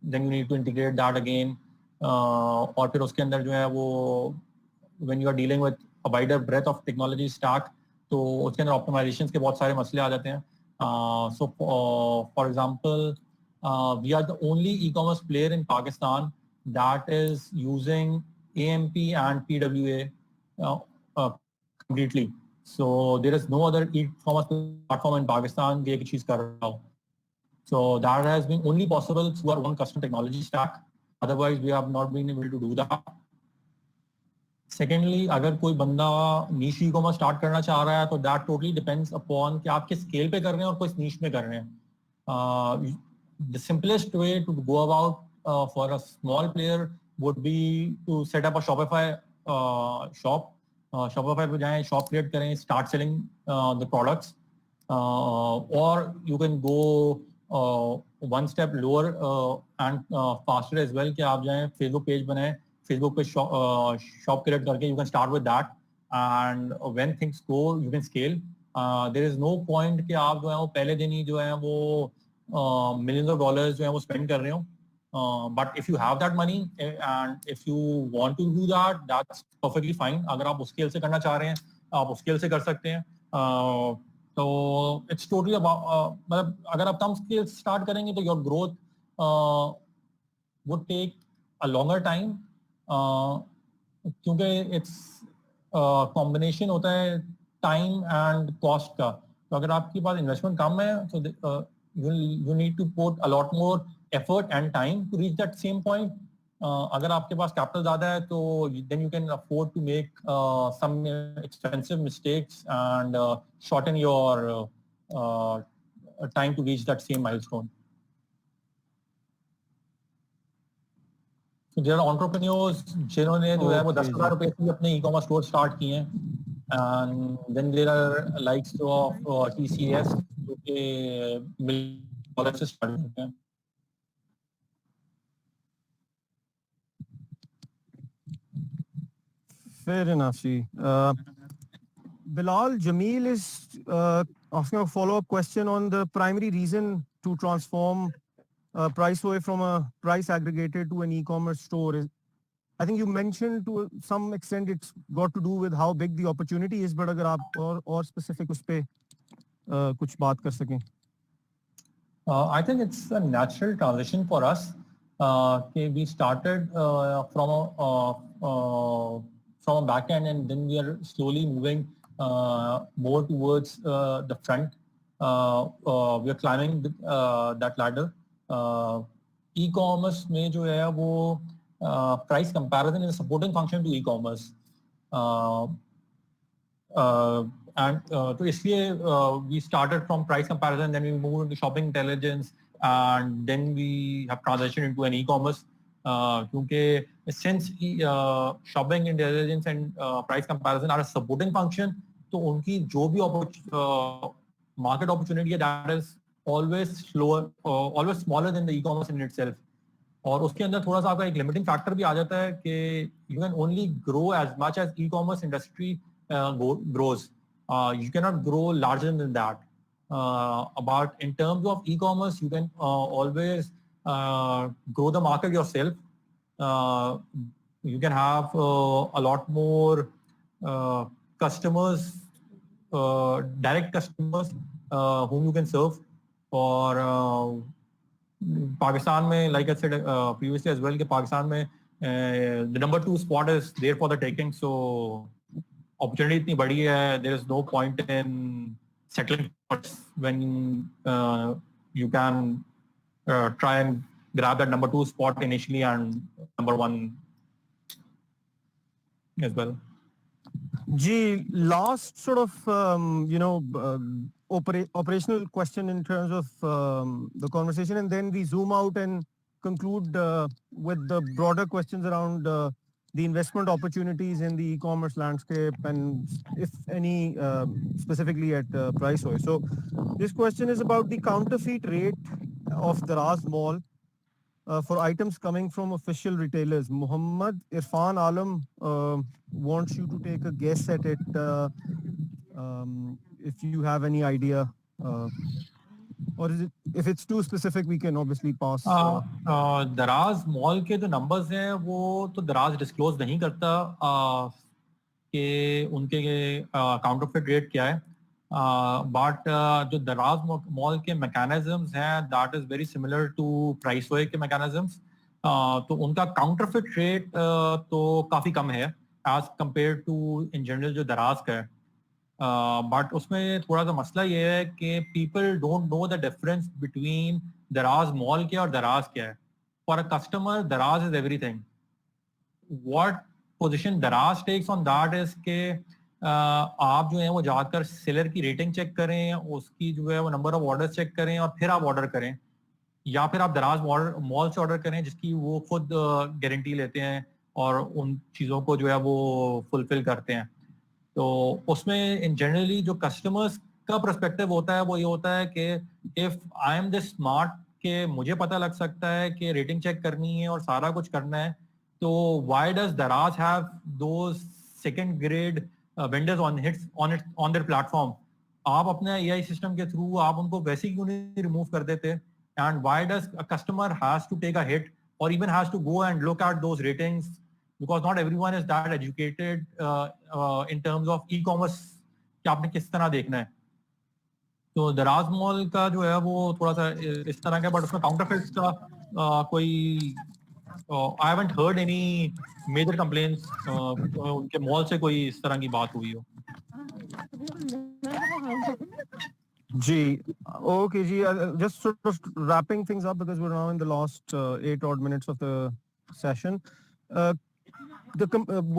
then you need to integrate that again, और फिर उसके अंदर जो है वो when you are dealing with a wider breadth of technology stack, तो उसके अंदर ऑप्टिमाइजेशन के बहुत सारे मसले आ जाते हैं. So for example, we are the only e-commerce player in Pakistan that is using AMP and PWA completely. So there is no other e-commerce platform in Pakistan ये चीज कर रहा हो. So that has been only possible through our own custom technology stack. Otherwise, we have not been able to do that. Secondly, अगर कोई बंदा नीश e commerce start करना चाह रहा है तो दैट टोटली डिपेंड्स अपॉन कि आप किस स्केल पे कर रहे हैं और किस नीश में कर रहे हैं. The simplest way to go about for a small player would be to set up a Shopify shop. Shopify पे जाएं, शॉप क्रिएट करें, स्टार्ट सेलिंग द प्रोडक्ट्स, और you can go one step lower and faster as well कि आप जाएं Facebook page बनाएं, Facebook पे shop create करके you can start with that, and when things go you can scale. There is no point कि आप जो है वो पहले दिन ही जो है वो मिलियंस ऑफ डॉलर्स जो है वो स्पेंड कर रहे हो. But if you have that money and if you want to do that, that's perfectly fine. अगर आप उस स्केल से करना चाह रहे हैं, आप उस स्केल से कर सकते हैं. तो it's totally about मतलब अगर आप कम स्केल स्टार्ट करेंगे तो your growth would take a longer time. क्योंकि it's कॉम्बिनेशन होता है टाइम एंड कॉस्ट का. तो अगर आपके पास इन्वेस्टमेंट कम है तो you need to put a lot more effort and time to reach that same point. अगर आपके पास कैपिटल ज़्यादा है तो then you can afford to make some expensive mistakes and shorten your time to reach that same milestone. So there are entrepreneurs जिन्होंने जो है वो 10,000 रुपए से अपने e-commerce स्टोर स्टार्ट किए हैं. And then there are likes of TCS जो कि $1 से स्टार्ट करते हैं. Fair enough, Ji. Bilal, Jameel is asking a follow-up question on the primary reason to transform PriceOi from a price aggregator to an e-commerce store. I think you mentioned to some extent it's got to do with how big the opportunity is, but अगर आप और specific उस पे कुछ बात कर सकें. I think it's a natural transition for us. We started from a back end and then we are slowly moving more towards the front. We are climbing that ladder. E-commerce में जो है वो price comparison is a supporting function to e-commerce. And तो इसलिए we started from price comparison, then we moved into shopping intelligence, and then we have transitioned into an e-commerce. क्योंकि since shopping intelligence and price comparison are a supporting function, तो उनकी जो भी market opportunity है, that is always slower, always smaller than the e-commerce in itself. और उसके अंदर थोड़ा सा आपका एक लिमिटिंग फैक्टर भी आ जाता है कि you can only grow as much as e-commerce industry grows. You cannot grow larger than that. But in terms of e-commerce, you can always grow the market yourself. You can have a lot more customers, direct customers whom you can serve. और Pakistan में, like I said previously as well, कि Pakistan में the number 2 spot is there for the taking. So opportunity इतनी बड़ी है, there is no point in settling when you can try and grab that number 2 spot initially and number 1 as well. Ji, last sort of operational question in terms of the conversation, and then we zoom out and conclude with the broader questions around the investment opportunities in the e-commerce landscape and if any specifically at PriceOi. So this question is about the counterfeit rate of Daraz Mall for items coming from official retailers. Muhammad Irfan Alam wants you to take a guess at it if you have any idea. Or is it, if it's too specific, we can obviously pass. दराज mall के जो numbers हैं वो तो दराज disclose नहीं करता कि उनके काउंटरफिट रेट क्या है. बट जो दराज मॉल के मैकेनिज्म्स हैं that is very similar to PriceOye के मैकेनिज्म्स. तो उनका काउंटरफिट रेट तो काफ़ी कम है as compare to in general जो दराज का है. बट उसमें थोड़ा सा मसला ये है कि people don't know the difference between दराज मॉल क्या और दराज क्या है. फॉर अ कस्टमर दराज इज एवरीथिंग. व्हाट पोजीशन दराज टेक्स ऑन दैट इज के आप जो है वो जाकर सेलर की रेटिंग चेक करें, उसकी जो है वो नंबर ऑफ ऑर्डर्स चेक करें और फिर आप ऑर्डर करें, या फिर आप दराज मॉल से ऑर्डर करें जिसकी वो खुद गारंटी लेते हैं और उन चीज़ों को जो है वो फुलफिल करते हैं. तो उसमें इन जनरली जो कस्टमर्स का पर्सपेक्टिव होता है वो ये होता है कि if I am this smart कि मुझे पता लग सकता है कि रेटिंग चेक करनी है और सारा कुछ करना है, तो व्हाई डज दराज have those second grade vendors on their platform. आप अपने एआई सिस्टम के थ्रू आप उनको वैसे क्यों नहीं रिमूव कर देते. And why does a customer has to take a hit or even has to go and look at those ratings, because not everyone is that educated in terms of e-commerce कि आपने किस तरह देखना है. तो दराज मॉल का जो है वो थोड़ा सा इस तरह का, बट उसमें काउंटरफेट्स का कोई I haven't heard any major complaints उनके मॉल से कोई इस तरह की बात हुई हो. Ji, okay, Ji. Just sort of wrapping things up because we're now in the last 8 odd minutes of the session.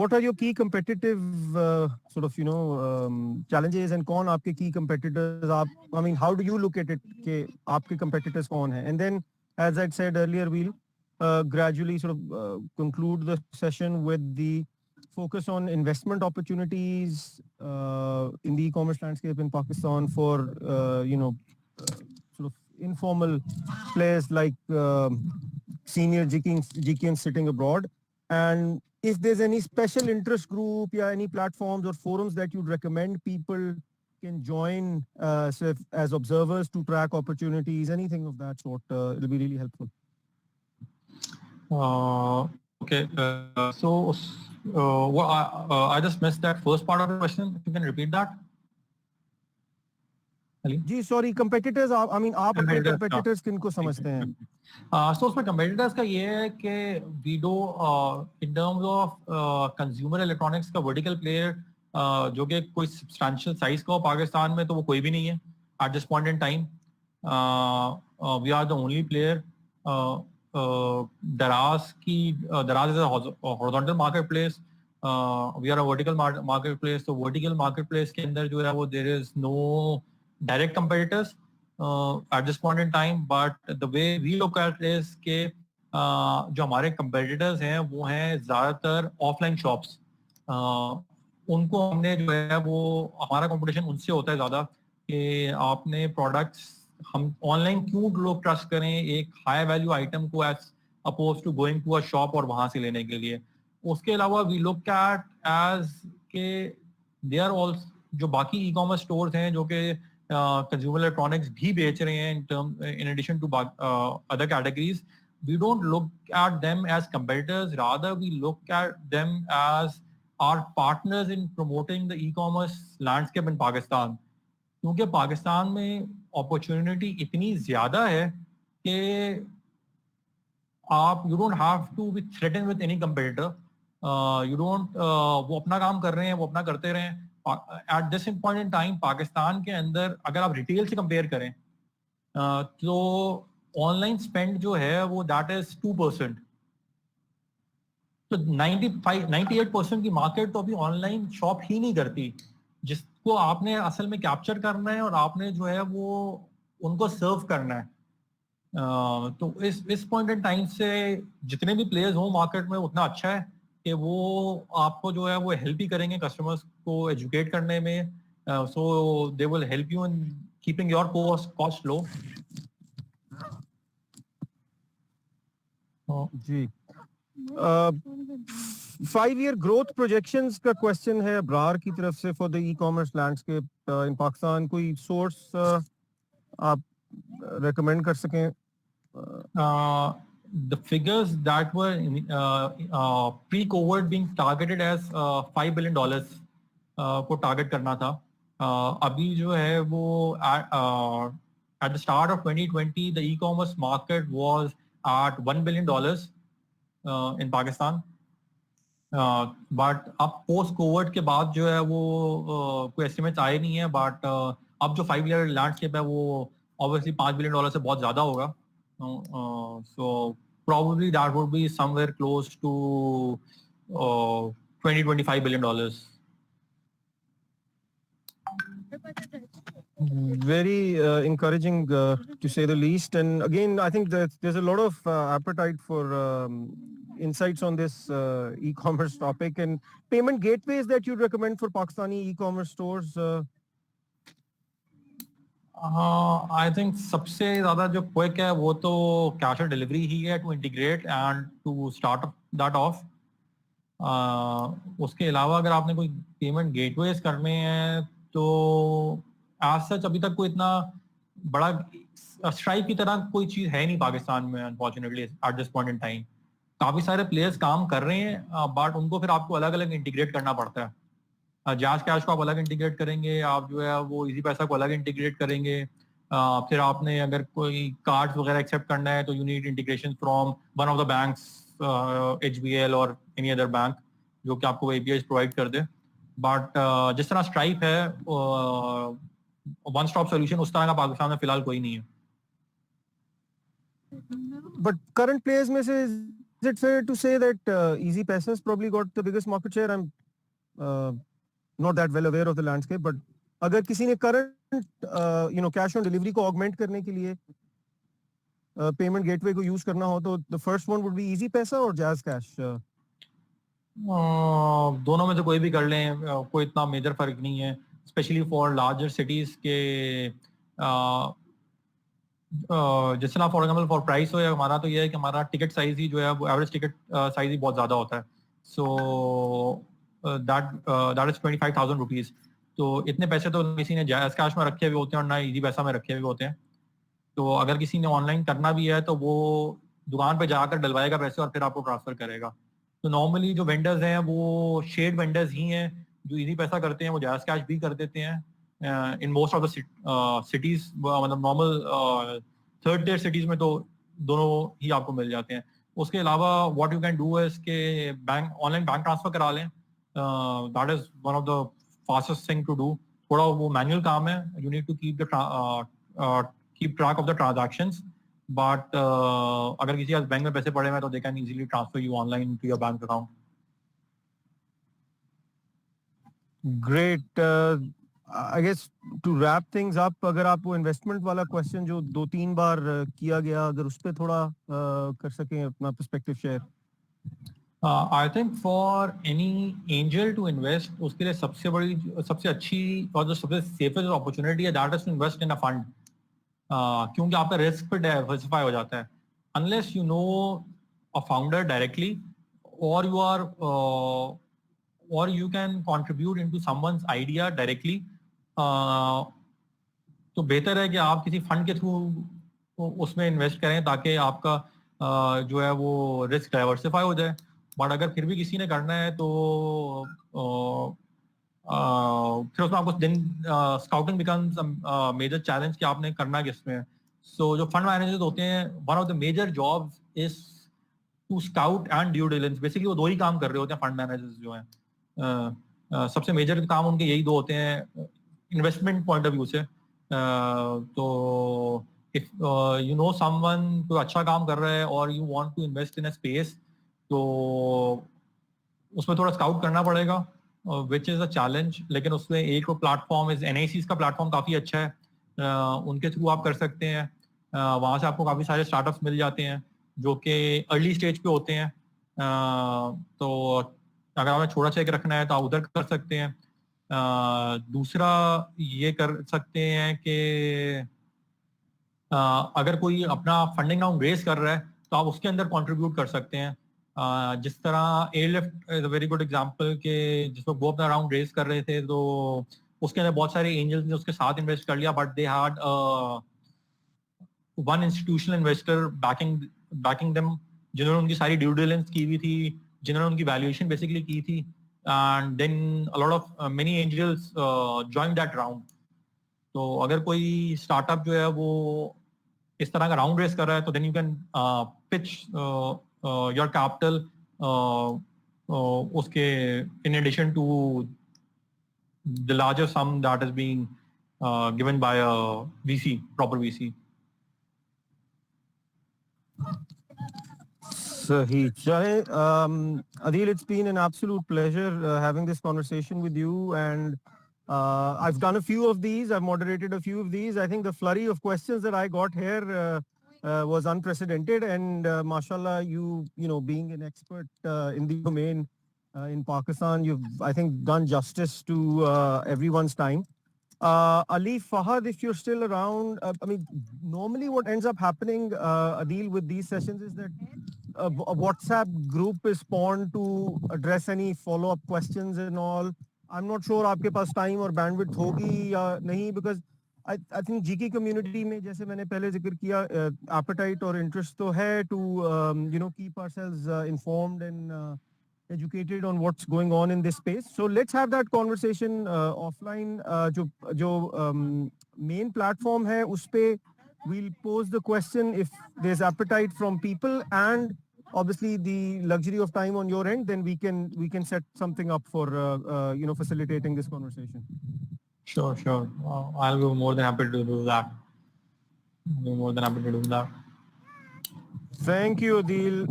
What are your key competitive sort of challenges, and कौन आपके key competitors? I mean, how do you look at it? कि आपके competitors कौन हैं? And then, as I said earlier, we'll gradually sort of conclude the session with the focus on investment opportunities in the e-commerce landscape in Pakistan for sort of informal players like senior GKs sitting abroad, and if there's any special interest group, yeah, any platforms or forums that you'd recommend people can join as observers to track opportunities, anything of that sort, it'll be really helpful. Okay, so I just missed that first part of the question. If you can repeat that. Ji sorry, competitors. I mean, आप अपने competitors किनको समझते हैं? So उसमें competitors का ये है कि we do in terms of consumer electronics का vertical player जो कि कोई substantial size का हो पाकिस्तान में, तो वो कोई भी नहीं है at this point in time. We are the only player. Daraz is a horizontal marketplace. We are a vertical marketplace. So vertical marketplace के अंदर जो है वो there is no direct competitors at this point in time, but the way we look at it is कि जो हमारे competitors हैं वो हैं ज़्यादातर offline shops. उनको हमने जो है वो हमारा competition उनसे होता है ज़्यादा कि आपने products हम ऑनलाइन क्यों लोग ट्रस्ट करें एक हाई वैल्यू आइटम को as oppose to going to a shop और वहां से लेने के लिए. उसके अलावा वी लुक एट एज के दे आर ऑल्सो जो बाकी ई कॉमर्स स्टोर्स हैं जो कि कंज्यूमर इलेक्ट्रॉनिक्स भी बेच रहे हैं in addition to other categories, we don't look at them as competitors, rather we look at them as our partners in promoting the e commerce landscape in Pakistan. क्योंकि पाकिस्तान में opportunity इतनी ज्यादा है कि आप you don't have to be threaten with any competitor. You don't वो अपना काम कर रहे हैं, वो अपना करते रहें. At this point in time Pakistan के अंदर अगर आप रिटेल से कंपेयर करें तो ऑनलाइन स्पेंड जो है वो दैट इज 2%. तो 98% की मार्केट तो अभी ऑनलाइन शॉप ही नहीं करती, जिसको आपने असल में कैप्चर करना है और आपने जो है वो उनको सर्व करना है. तो इस पॉइंट इन टाइम से जितने भी प्लेयर्स हो मार्केट में उतना अच्छा है कि वो आपको जो है वो हेल्प ही करेंगे कस्टमर्स को एजुकेट करने में. So they will help you in keeping your cost low. जी 5-year growth projections का क्वेश्चन है अब्रार की तरफ से for the e commerce landscape in Pakistan. कोई सोर्स आप रेकमेंड कर सकें? The figures that were pre-COVID being targeted as $5 billion को टारगेट करना था. अभी जो है वो at the start of 2020 the e-commerce market was at $1 billion in Pakistan. But अब पोस्ट कोविड के बाद जो है वो कोई एस्टिमेट्स आए नहीं है. बट अब जो 5-year लैंडस्केप है वो ऑब्वियसली $5 बिलियन से बहुत ज्यादा होगा. सो probably that would be somewhere close to $20-25 billion. Very encouraging to say the least. And again, I think that there's a lot of appetite for insights on this e-commerce topic. And payment gateways that you'd recommend for Pakistani e-commerce stores? I think सबसे ज्यादा जो quick है वो तो cash on delivery ही है to integrate and to start that off. उसके अलावा अगर आपने कोई पेमेंट गेटवेज करने हैं तो एज सच अभी तक कोई इतना बड़ा स्ट्राइप की तरह कोई चीज है नहीं पाकिस्तान में unfortunately at this point in time. काफी सारे प्लेयर्स काम कर रहे हैं बट उनको फिर आपको अलग अलग इंटीग्रेट करना पड़ता है। जैज़ कैश को आप अलग इंटीग्रेट करेंगे, आप जो है वो इजी पैसा को अलग इंटीग्रेट करेंगे। फिर आपने अगर कोई कार्ड्स वगैरह एक्सेप्ट करना है तो you need integration from one of the banks, HBL और एनी अदर बैंक जो कि आपको APIs प्रोवाइड कर दे। बट जिस तरह स्ट्राइप है वन स्टॉप सोल्यूशन, उस तरह का पाकिस्तान में फिलहाल कोई नहीं है। But current players में से is it fair to say that Easy Paisa has probably got the biggest market share? I'm not that well aware of the landscape, but अगर किसी ने current cash on delivery को augment करने के लिए payment gateway को use करना हो तो the first one would be Easy Paisa और Jazz Cash? दोनों में से कोई भी कर लें, कोई इतना मेजर फर्क नहीं है, स्पेशली फॉर लार्जर सिटीज के। जिस तरह फॉर एग्जाम्पल फॉर प्राइस हो या हमारा तो ये है कि हमारा टिकट साइज ही जो है वो एवरेज टिकट साइज ही बहुत ज़्यादा होता है। So that is 25,000 rupees. तो इतने पैसे तो किसी ने जायज़ कैश में रखे हुए होते हैं और ना इजी पैसा में रखे हुए होते हैं। तो अगर किसी ने ऑनलाइन करना भी है तो वो दुकान पे जाकर डलवाएगा पैसे और फिर आपको ट्रांसफर करेगा। तो नॉर्मली जो वेंडर्स हैं वो शेड वेंडर्स ही हैं जो इजी पैसा करते हैं, वो जायज़ कैश भी कर देते हैं in most of the cities. मतलब नॉर्मल थर्ड टियर सिटीज में तो दोनों ही आपको मिल जाते हैं। उसके अलावा व्हाट यू कैन डू है कि बैंक ऑनलाइन बैंक ट्रांसफर करा लें, that is one of the fastest thing to do. थोड़ा वो मैनुअल काम है, you need to keep track of the transactions, but अगर किसी के बैंक में पैसे पड़े हुए हैं तो they can easily transfer you online to your bank account. Great. I guess to wrap things up, अगर आप वो इन्वेस्टमेंट वाला क्वेश्चन जो 2-3 बार किया गया, अगर उस पर थोड़ा कर सकें अपना perspective share. I think for any angel to invest, उसके लिए सबसे बड़ी, सबसे अच्छी और जो सबसे सेफेस्ट अपॉर्चुनिटी है that is to invest in a fund, क्योंकि आपका रिस्क पे डाइवर्सिफाई हो जाता है। Unless you know a founder directly और you are or you can contribute into someone's idea directly, तो बेहतर है कि आप किसी फंड के थ्रू उसमें इन्वेस्ट करें ताकि आपका जो है वो रिस्क डाइवर्सिफाई हो जाए। बट अगर फिर भी किसी ने करना है तो फिर उसमें आपको दिन स्काउटिंग बिकम्स मेजर चैलेंज कि आपने करना किसमें। सो जो फंड मैनेजर्स होते हैं, one of the major jobs is to scout and due diligence. Basically वो दो ही काम कर रहे होते हैं फंड मैनेजर्स जो हैं। सबसे मेजर काम उनके यही दो होते हैं इन्वेस्टमेंट पॉइंट ऑफ व्यू से। तो इफ यू नो समवन कोई अच्छा काम कर रहा है और you want to invest in a space, तो उसमें थोड़ा स्काउट करना पड़ेगा, विच इज अ चैलेंज। लेकिन उसमें एक प्लेटफॉर्म इज NICs का प्लेटफॉर्म काफ़ी अच्छा है, उनके थ्रू आप कर सकते हैं। वहाँ से आपको काफ़ी सारे स्टार्टअप्स मिल जाते हैं जो कि अर्ली स्टेज पे होते हैं। तो अगर आपने छोटा चेक रखना है तो आप उधर कर सकते हैं। दूसरा ये कर सकते हैं कि अगर कोई अपना फंडिंग राउंड रेस कर रहा है तो आप उसके अंदर कंट्रीब्यूट कर सकते हैं। जिस तरह airlift is a very good example के जिसमें वो अपना राउंड रेस कर रहे थे, तो उसके अंदर बहुत सारे एंजल्स ने उसके साथ इन्वेस्ट कर लिया, but they had one institutional investor banking them, जिन्होंने उनकी सारी ड्यू डिलिजेंस की हुई थी, जिन्होंने उनकी वैल्यूएशन बेसिकली की थी, and then a lot of many angels join that round. तो अगर कोई स्टार्टअप जो है वो इस तरह का राउंड रेस कर रहा है तो then you can pitch your capital उसके in addition to the larger sum that is being given by a VC, proper VC. Sahi. Adil, it's been an absolute pleasure having this conversation with you, and I've done a few of these. I've moderated a few of these. I think the flurry of questions that I got here was unprecedented, and mashallah, you know, being an expert in the domain in Pakistan, you've, I think, done justice to everyone's time. Ali, Fahad, if you're still around, I mean, normally what ends up happening, Adil, with these sessions is that a WhatsApp group is spawned to address any follow-up questions and all. I'm not sure आपके पास time और bandwidth होगी या नहीं, because I think GK community में जैसे मैंने पहले जिक्र किया appetite और interest तो है to keep ourselves informed and educated on what's going on in this space. So let's have that conversation offline. जो main platform है उस पे we'll pose the question if there's appetite from people and obviously the luxury of time on your end, then we can set something up for facilitating this conversation. Sure. I'll be more than happy to do that. Thank you, Adil.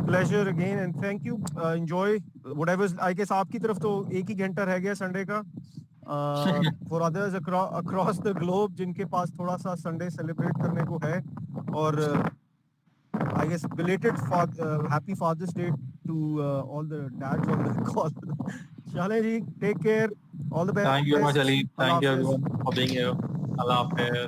Pleasure again, and thank you. Enjoy whatever. I guess आपकी तरफ तो एक ही घंटा रह गया Sunday का. For others across the globe, जिनके पास थोड़ा सा संडे सेलिब्रेट करने को है, और I guess belated happy Father's Day to all the dads on the call. Chale ji, take care. All the best. Thank you very much, Ali. Thank you everyone for being here. Allah Hafiz.